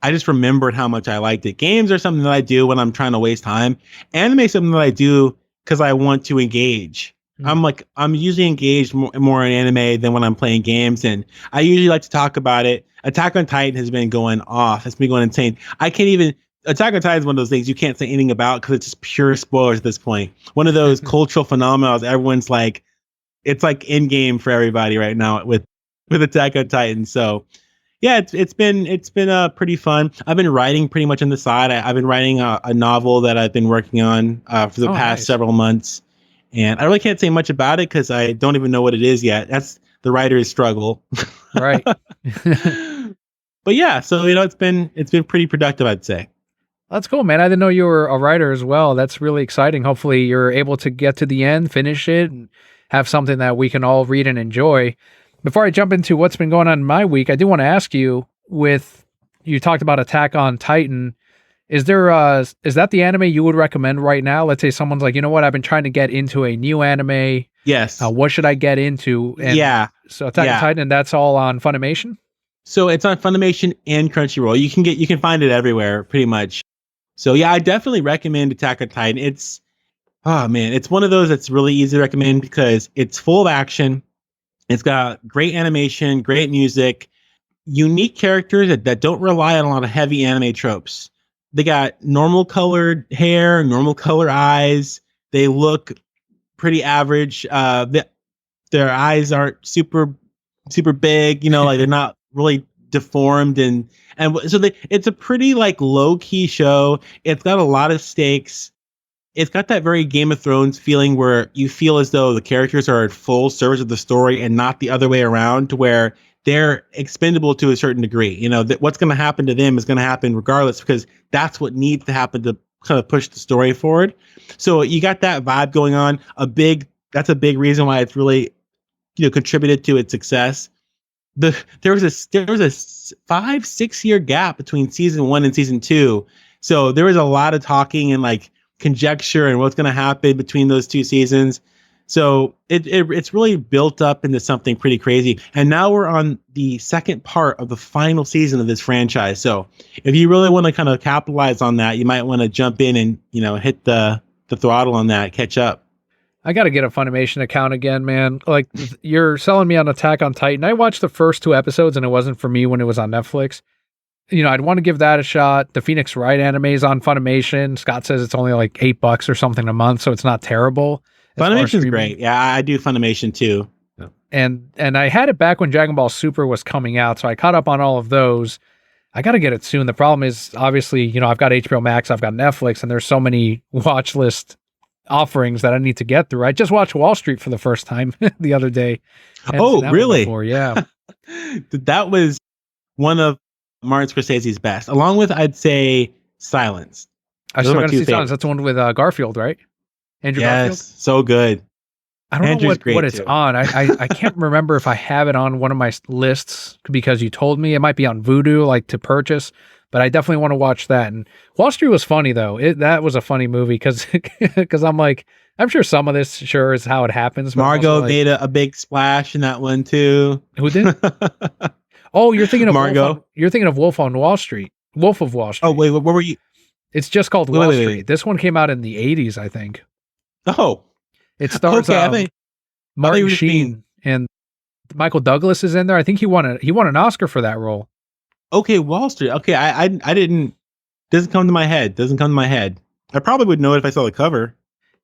I just remembered how much I liked it. Games are something that I do when I'm trying to waste time. Anime is something that I do because I want to engage. I'm usually engaged more in anime than when I'm playing games, and I usually like to talk about it. Attack on Titan has been going off. It's been going insane. I can't even. Attack on Titan is one of those things you can't say anything about because it's just pure spoilers at this point. One of those cultural phenomena. Everyone's like, it's like in game for everybody right now with Attack on Titan. So yeah, it's been pretty fun. I've been writing pretty much on the side. I've been writing a novel that I've been working on for the past several months, and I really can't say much about it because I don't even know what it is yet. That's the writer's struggle, Right. But yeah, so it's been pretty productive, I'd say. That's cool, man. I didn't know you were a writer as well. That's really exciting. Hopefully you're able to get to the end, finish it, and have something that we can all read and enjoy. Before I jump into what's been going on in my week, I do want to ask you, you talked about Attack on Titan. Is that the anime you would recommend right now? Let's say someone's like, you know what, I've been trying to get into a new anime. Yes. What should I get into? And yeah. So Attack on Titan, and that's all on Funimation? So it's on Funimation and Crunchyroll. You can find it everywhere pretty much. So yeah, I definitely recommend Attack on Titan. It's one of those that's really easy to recommend because it's full of action. It's got great animation, great music, unique characters that don't rely on a lot of heavy anime tropes. They got normal colored hair, normal color eyes. They look pretty average. Their eyes aren't super big, like they're not really deformed, and so it's a pretty like low key show. It's got a lot of stakes. It's got that very Game of Thrones feeling where you feel as though the characters are at full service of the story and not the other way around, to where they're expendable to a certain degree. That what's going to happen to them is going to happen regardless, because that's what needs to happen to kind of push the story forward. So you got that vibe going on. That's a big reason why it's really, contributed to its success. There was a 5-6 year gap between season 1 and season 2. So there was a lot of talking and like conjecture and what's going to happen between those two seasons. So it's really built up into something pretty crazy. And now we're on the second part of the final season of this franchise. So if you really want to kind of capitalize on that, you might want to jump in and, hit the throttle on that, catch up. I got to get a Funimation account again, man. Like, you're selling me on Attack on Titan. I watched the first 2 episodes and it wasn't for me when it was on Netflix. I'd want to give that a shot. The Phoenix Wright anime is on Funimation. Scott says it's only like $8 or something a month, so it's not terrible. Funimation's great. Yeah, I do Funimation too. And I had it back when Dragon Ball Super was coming out, so I caught up on all of those. I got to get it soon. The problem is, obviously, I've got HBO Max, I've got Netflix, and there's so many watch list offerings that I need to get through. I just watched Wall Street for the first time the other day. Oh, really? Yeah. That was one of Martin Scorsese's best, along with, I'd say, Silence. I still got to see Silence. That's the one with Garfield, right? Andrew Garfield? So good. I don't know what it's on. I can't remember if I have it on one of my lists because you told me. It might be on Vudu, like to purchase, but I definitely want to watch that. And Wall Street was funny, though. That was a funny movie because I'm like, I'm sure some of this sure is how it happens. Margot made a big splash in that one, too. Who did? Oh, you're thinking of Margot. You're thinking of Wolf on Wall Street. Wolf of Wall Street. Oh, wait, what were you? It's just called Wall Street. Wait. This one came out in the 80s, I think. Oh. It stars Martin Sheen and Michael Douglas is in there. I think he won an Oscar for that role. Okay, Wall Street. Okay, I didn't. Doesn't come to my head. I probably would know it if I saw the cover.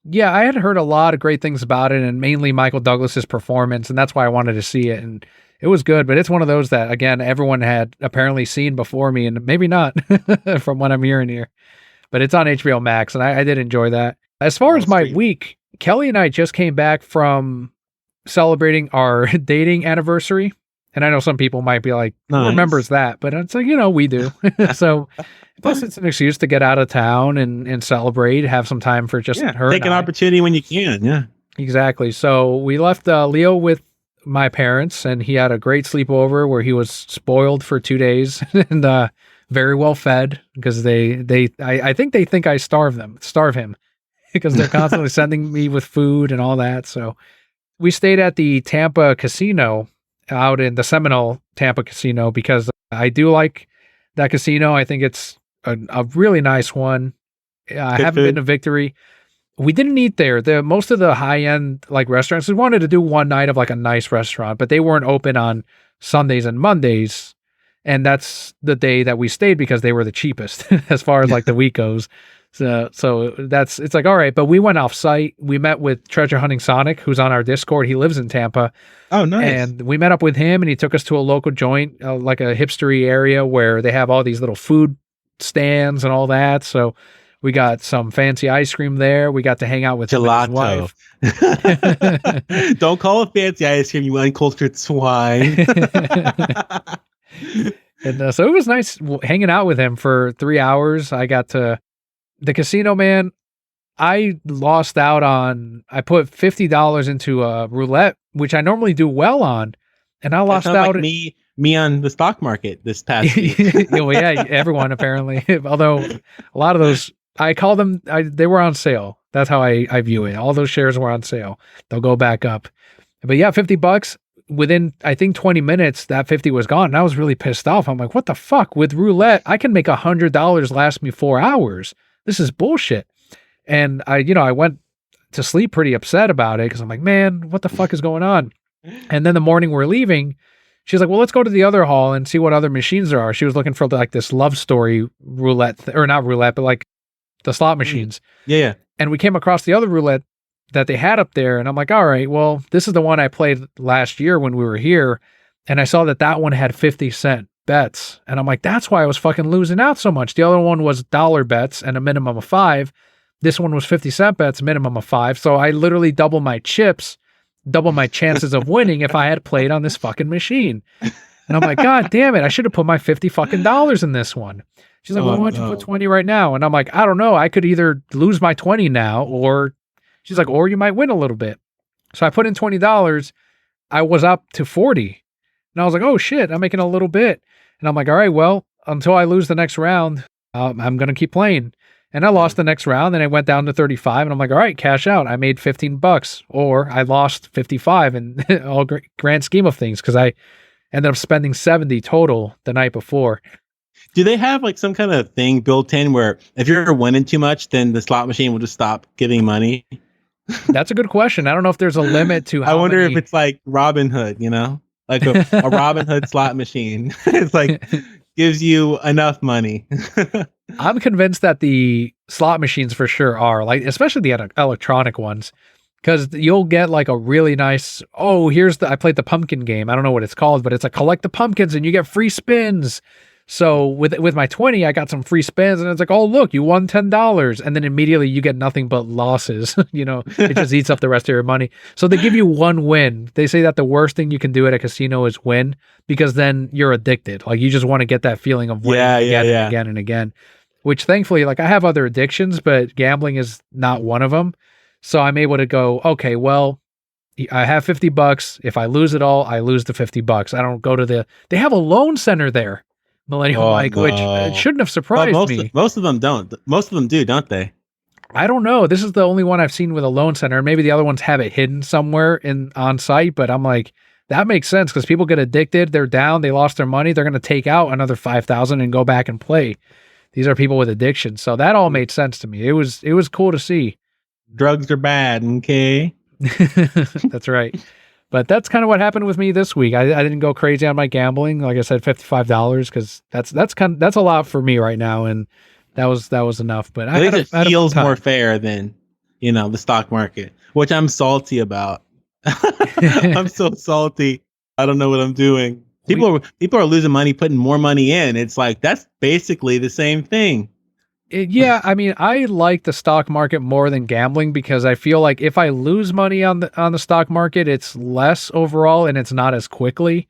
Yeah, I had heard a lot of great things about it, and mainly Michael Douglas's performance, and that's why I wanted to see it. And it was good, but it's one of those that, again, everyone had apparently seen before me, and maybe not from what I'm hearing here. But it's on HBO Max, and I did enjoy that. As far as my week, Kelly and I just came back from celebrating our dating anniversary. And I know some people might be like, who remembers that? But it's like, we do. So plus it's an excuse to get out of town and celebrate, have some time for just her. Take an opportunity when you can. Yeah, exactly. So we left Leo with my parents, and he had a great sleepover where he was spoiled for 2 days and very well fed because I think they think I starve him because they're constantly sending me with food and all that. So we stayed at the Tampa casino out in the Seminole Tampa casino because I do like that casino. I think it's a really nice one. I Good haven't been food. to Victory. We didn't eat there. The most of the high end like restaurants, we wanted to do one night of like a nice restaurant, but they weren't open on Sundays and Mondays. And that's the day that we stayed because they were the cheapest as far as like the week goes. So that's it's like all right, but we went off site. We met with Treasure Hunting Sonic, who's on our Discord. He lives in Tampa, Oh, nice. and we met up with him, and he took us to a local joint, like a hipstery area where they have all these little food stands and all that. So we got some fancy ice cream there. We got to hang out with him and his Gelato. wife. Don't call it fancy ice cream, you uncultured swine. And so it was nice hanging out with him for 3 hours. I got to the casino, man. I lost out on, I put $50 into a roulette, which I normally do well on. And I That lost sounds like out. me on the stock market this past week. Well, yeah, everyone apparently. Although a lot of those, I call them, they were on sale. That's how I view it. All those shares were on sale. They'll go back up. But yeah, $50 within, I think 20 minutes, that 50 was gone. And I was really pissed off. I'm like, what the fuck? With roulette, I can make $100 last me 4 hours. This is bullshit. And I went to sleep pretty upset about it because I'm like, man, what the fuck is going on? And then the morning we're leaving, she's like, well, let's go to the other hall and see what other machines there are. She was looking for like this love story roulette, or not roulette, but like the slot machines. Yeah. And we came across the other roulette that they had up there. And I'm like, all right, well, this is the one I played last year when we were here. And I saw that one had 50-cent bets. And I'm like, that's why I was fucking losing out so much. The other one was dollar bets and a minimum of 5. This one was 50-cent bets, minimum of 5. So I literally double my chips, double my chances of winning if I had played on this fucking machine. And I'm like, God damn it, I should have put my 50 fucking dollars in this one. She's like, well, why don't you put 20 right now? And I'm like, I don't know. I could either lose my 20 now, or she's like, or you might win a little bit. So I put in $20. I was up to 40. And I was like, oh shit, I'm making a little bit. And I'm like, all right, well, until I lose the next round, I'm going to keep playing. And I lost the next round, and I went down to 35, and I'm like, all right, cash out. I made $15, or I lost 55 in all grand scheme of things, because I ended up spending 70 total the night before. Do they have like some kind of thing built in where if you're winning too much, then the slot machine will just stop giving money? That's a good question. I don't know if there's a limit to how I wonder many... if it's like Robin Hood, like a Robin Hood slot machine. It's like gives you enough money. I'm convinced that the slot machines for sure are, like, especially the electronic ones, because you'll get like a really nice, I played the pumpkin game. I don't know what it's called, but it's like collect the pumpkins and you get free spins. So with my 20, I got some free spins, and it's like, oh, look, you won $10. And then immediately you get nothing but losses. It just eats up the rest of your money. So they give you one win. They say that the worst thing you can do at a casino is win, because then you're addicted. Like, you just want to get that feeling of winning again and again and again, which thankfully, like, I have other addictions, but gambling is not one of them. So I'm able to go, okay, well, I have $50. If I lose it all, I lose the $50. I don't go to they have a loan center there, Millennial Mike, no. which shouldn't have surprised me. Most of them don't. Most of them do, don't they? I don't know. This is the only one I've seen with a loan center. Maybe the other ones have it hidden somewhere on site, but I'm like, that makes sense, because people get addicted. They're down. They lost their money. They're going to take out another 5,000 and go back and play. These are people with addiction. So that all made sense to me. It was cool to see. Drugs are bad, okay? That's right. But that's kind of what happened with me this week. I didn't go crazy on my gambling. Like I said, $55, because that's a lot for me right now, and that was enough. But At least it feels more fair than the stock market, which I'm salty about. I'm so salty. I don't know what I'm doing. People are losing money, putting more money in. It's like, that's basically the same thing. Yeah, I mean, I like the stock market more than gambling, because I feel like if I lose money on the stock market, it's less overall and it's not as quickly.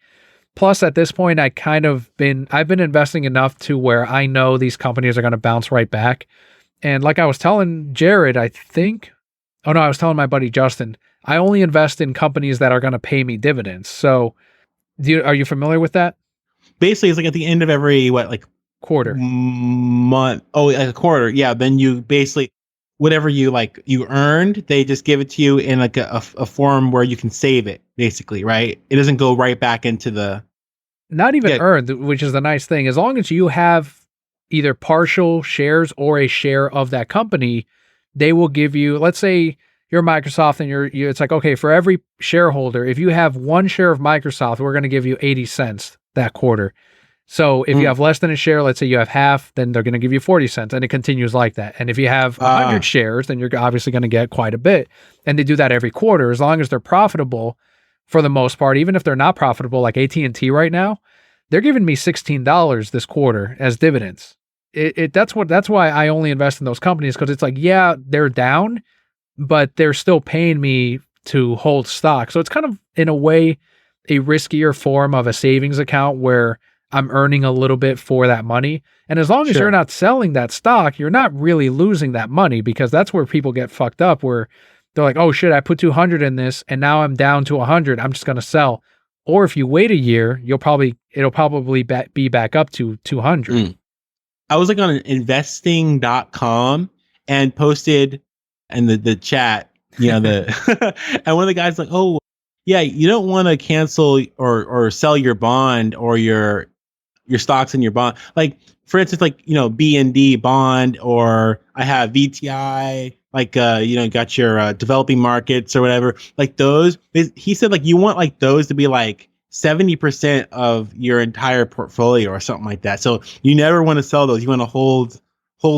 Plus, at this point, I've been investing enough to where I know these companies are going to bounce right back. And like I was telling Jared, I was telling my buddy Justin, I only invest in companies that are going to pay me dividends. So, are you familiar with that? Basically, it's like at the end of every Quarter. month. Oh, like a quarter. Yeah. Then you basically, whatever you earned, they just give it to you in like a form where you can save it, basically, right? It doesn't go right back into the not even Yeah. earned, which is the nice thing. As long as you have either partial shares or a share of that company, they will give you, let's say you're Microsoft and it's like, okay, for every shareholder, if you have one share of Microsoft, we're going to give you 80 cents that quarter. So if you Mm. have less than a share, let's say you have half, then they're going to give you 40 cents and it continues like that. And if you have 100 shares, then you're obviously going to get quite a bit. And they do that every quarter as long as they're profitable for the most part. Even if they're not profitable, like AT&T right now, they're giving me $16 this quarter as dividends. That's why I only invest in those companies, because it's like, yeah, they're down, but they're still paying me to hold stock. So it's kind of, in a way, a riskier form of a savings account where I'm earning a little bit for that money. And as long as you're not selling that stock, you're not really losing that money, because that's where people get fucked up, where they're like, oh shit, I put 200 in this and now I'm down to 100. I'm just going to sell. Or if you wait a year, it'll probably be back up to 200. Mm. I was like on investing.com and posted in the chat, and one of the guys like, oh yeah, you don't want to cancel or sell your bond or your stocks in your bond. Like, for instance, like, BND bond, or I have VTI, like, got your developing markets or whatever, like those. He said, like, you want like those to be like 70% of your entire portfolio or something like that. So you never want to sell those. You want to hold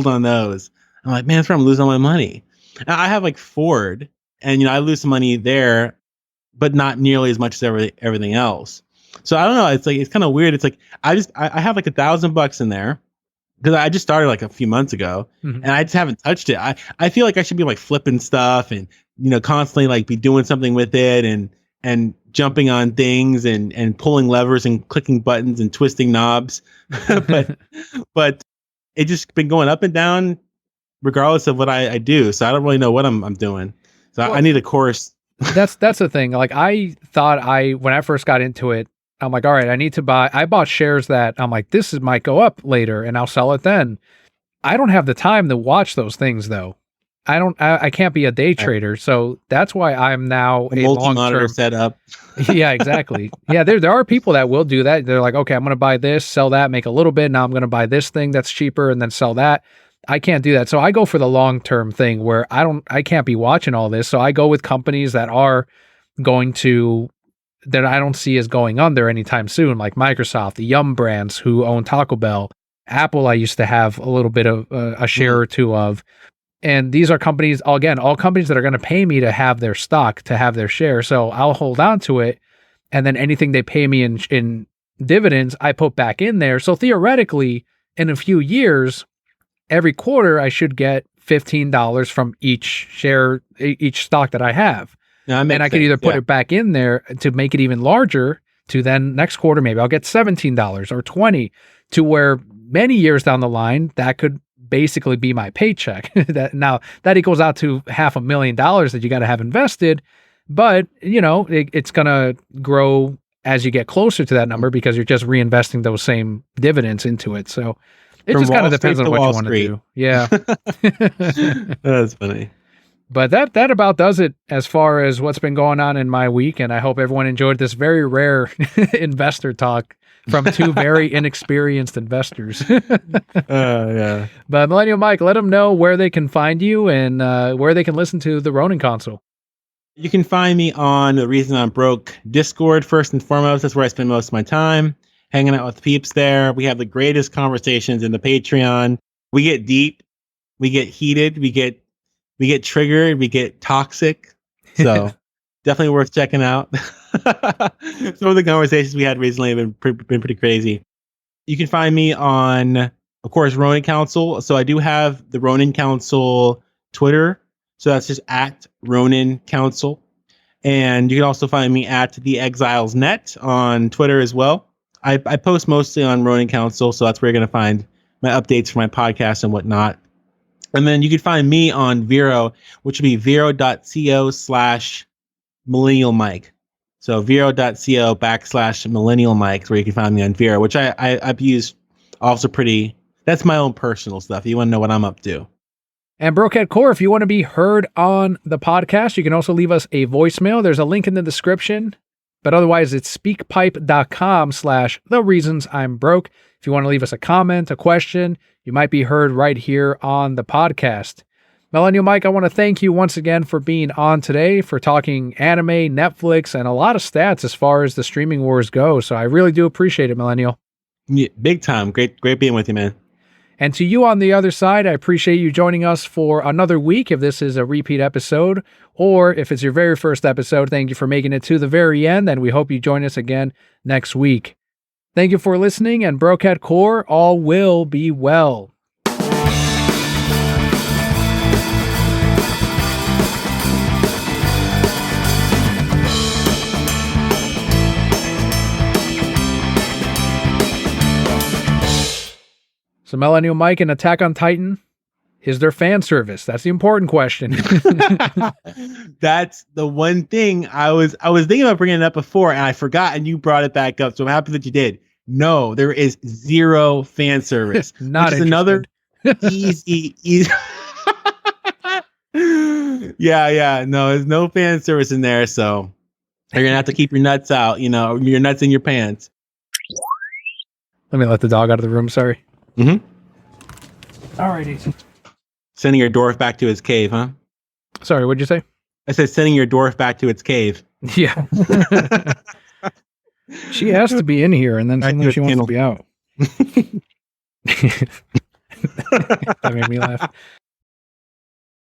on those. I'm like, man, that's where I'm losing all my money. And I have like Ford, and I lose some money there, but not nearly as much as everything else. So I don't know. It's like, it's kind of weird. It's like, I have like $1,000 in there because I just started like a few months ago, Mhm. and I just haven't touched it. I feel like I should be like flipping stuff and, constantly like be doing something with it, and jumping on things and pulling levers and clicking buttons and twisting knobs. but it just been going up and down regardless of what I do. So I don't really know what I'm doing. So I need a course. That's the thing. Like, I thought when I first got into it, I'm like, all right, I bought shares that I'm like, might go up later and I'll sell it then. I don't have the time to watch those things though. I can't be a day trader. So that's why I'm now A a multi-monitor long-term. setup. Yeah, exactly. Yeah, there are people that will do that. They're like, okay, I'm going to buy this, sell that, make a little bit. Now I'm going to buy this thing that's cheaper and then sell that. I can't do that. So I go for the long-term thing where I can't be watching all this. So I go with companies that I don't see as going under anytime soon, like Microsoft, the Yum Brands, who own Taco Bell, Apple. I used to have a little bit of a share or two of. And these are companies, again, all companies that are going to pay me to have their stock, to have their share. So I'll hold on to it. And then anything they pay me in dividends, I put back in there. So theoretically, in a few years, every quarter, I should get $15 from each stock that I have. And I could either put it back in there to make it even larger, to then next quarter, maybe I'll get $17 or 20, to where many years down the line, that could basically be my paycheck. that equals out to $500,000 that you got to have invested. But, it's going to grow as you get closer to that number, because you're just reinvesting those same dividends into it. So it just kind of depends on what you want to do. Yeah. That's funny. But that about does it as far as what's been going on in my week. And I hope everyone enjoyed this very rare investor talk from two very inexperienced investors. Yeah. But Millennial Mike, let them know where they can find you and where they can listen to the Ronin console. You can find me on The Reason I'm Broke Discord, first and foremost. That's where I spend most of my time, hanging out with peeps there. We have the greatest conversations in the Patreon. We get deep, we get heated, we get triggered, we get toxic. So definitely worth checking out. Some of the conversations we had recently have been pretty crazy. You can find me on, of course, Ronin Council. So I do have the Ronin Council Twitter. So that's just at Ronin Council. And you can also find me at The Exiles Net on Twitter as well. I post mostly on Ronin Council, so that's where you're going to find my updates for my podcast and whatnot. And then you can find me on Vero, which would be vero.co/Millennial Mike. So vero.co/Millennial Mike is where you can find me on Vero, which I've used also pretty. That's my own personal stuff. You want to know what I'm up to. And Brokehead Core, if you want to be heard on the podcast, you can also leave us a voicemail. There's a link in the description. But otherwise, it's speakpipe.com/thereasonsimmbroke. If you want to leave us a comment, a question, you might be heard right here on the podcast. Millennial Mike, I want to thank you once again for being on today, for talking anime, Netflix, and a lot of stats as far as the streaming wars go. So I really do appreciate it, Millennial. Yeah, big time. Great being with you, man. And to you on the other side, I appreciate you joining us for another week. If this is a repeat episode, or if it's your very first episode, thank you for making it to the very end, and we hope you join us again next week. Thank you for listening, and Brocat Core, all will be well. So Millennial Mike and Attack on Titan, is there fan service? That's the important question. That's the one thing I was thinking about bringing it up before, and I forgot, and you brought it back up. So I'm happy that you did. No, there is zero fan service. Not which is another easy. Yeah. No, there's no fan service in there, so you're gonna have to keep your nuts out. Your nuts in your pants. Let me let the dog out of the room. Sorry. Mm-hmm. Alrighty. Sending your dwarf back to his cave, huh? Sorry, what'd you say? I said sending your dwarf back to its cave. Yeah. She has to be in here, and then suddenly she wants to be out. That made me laugh.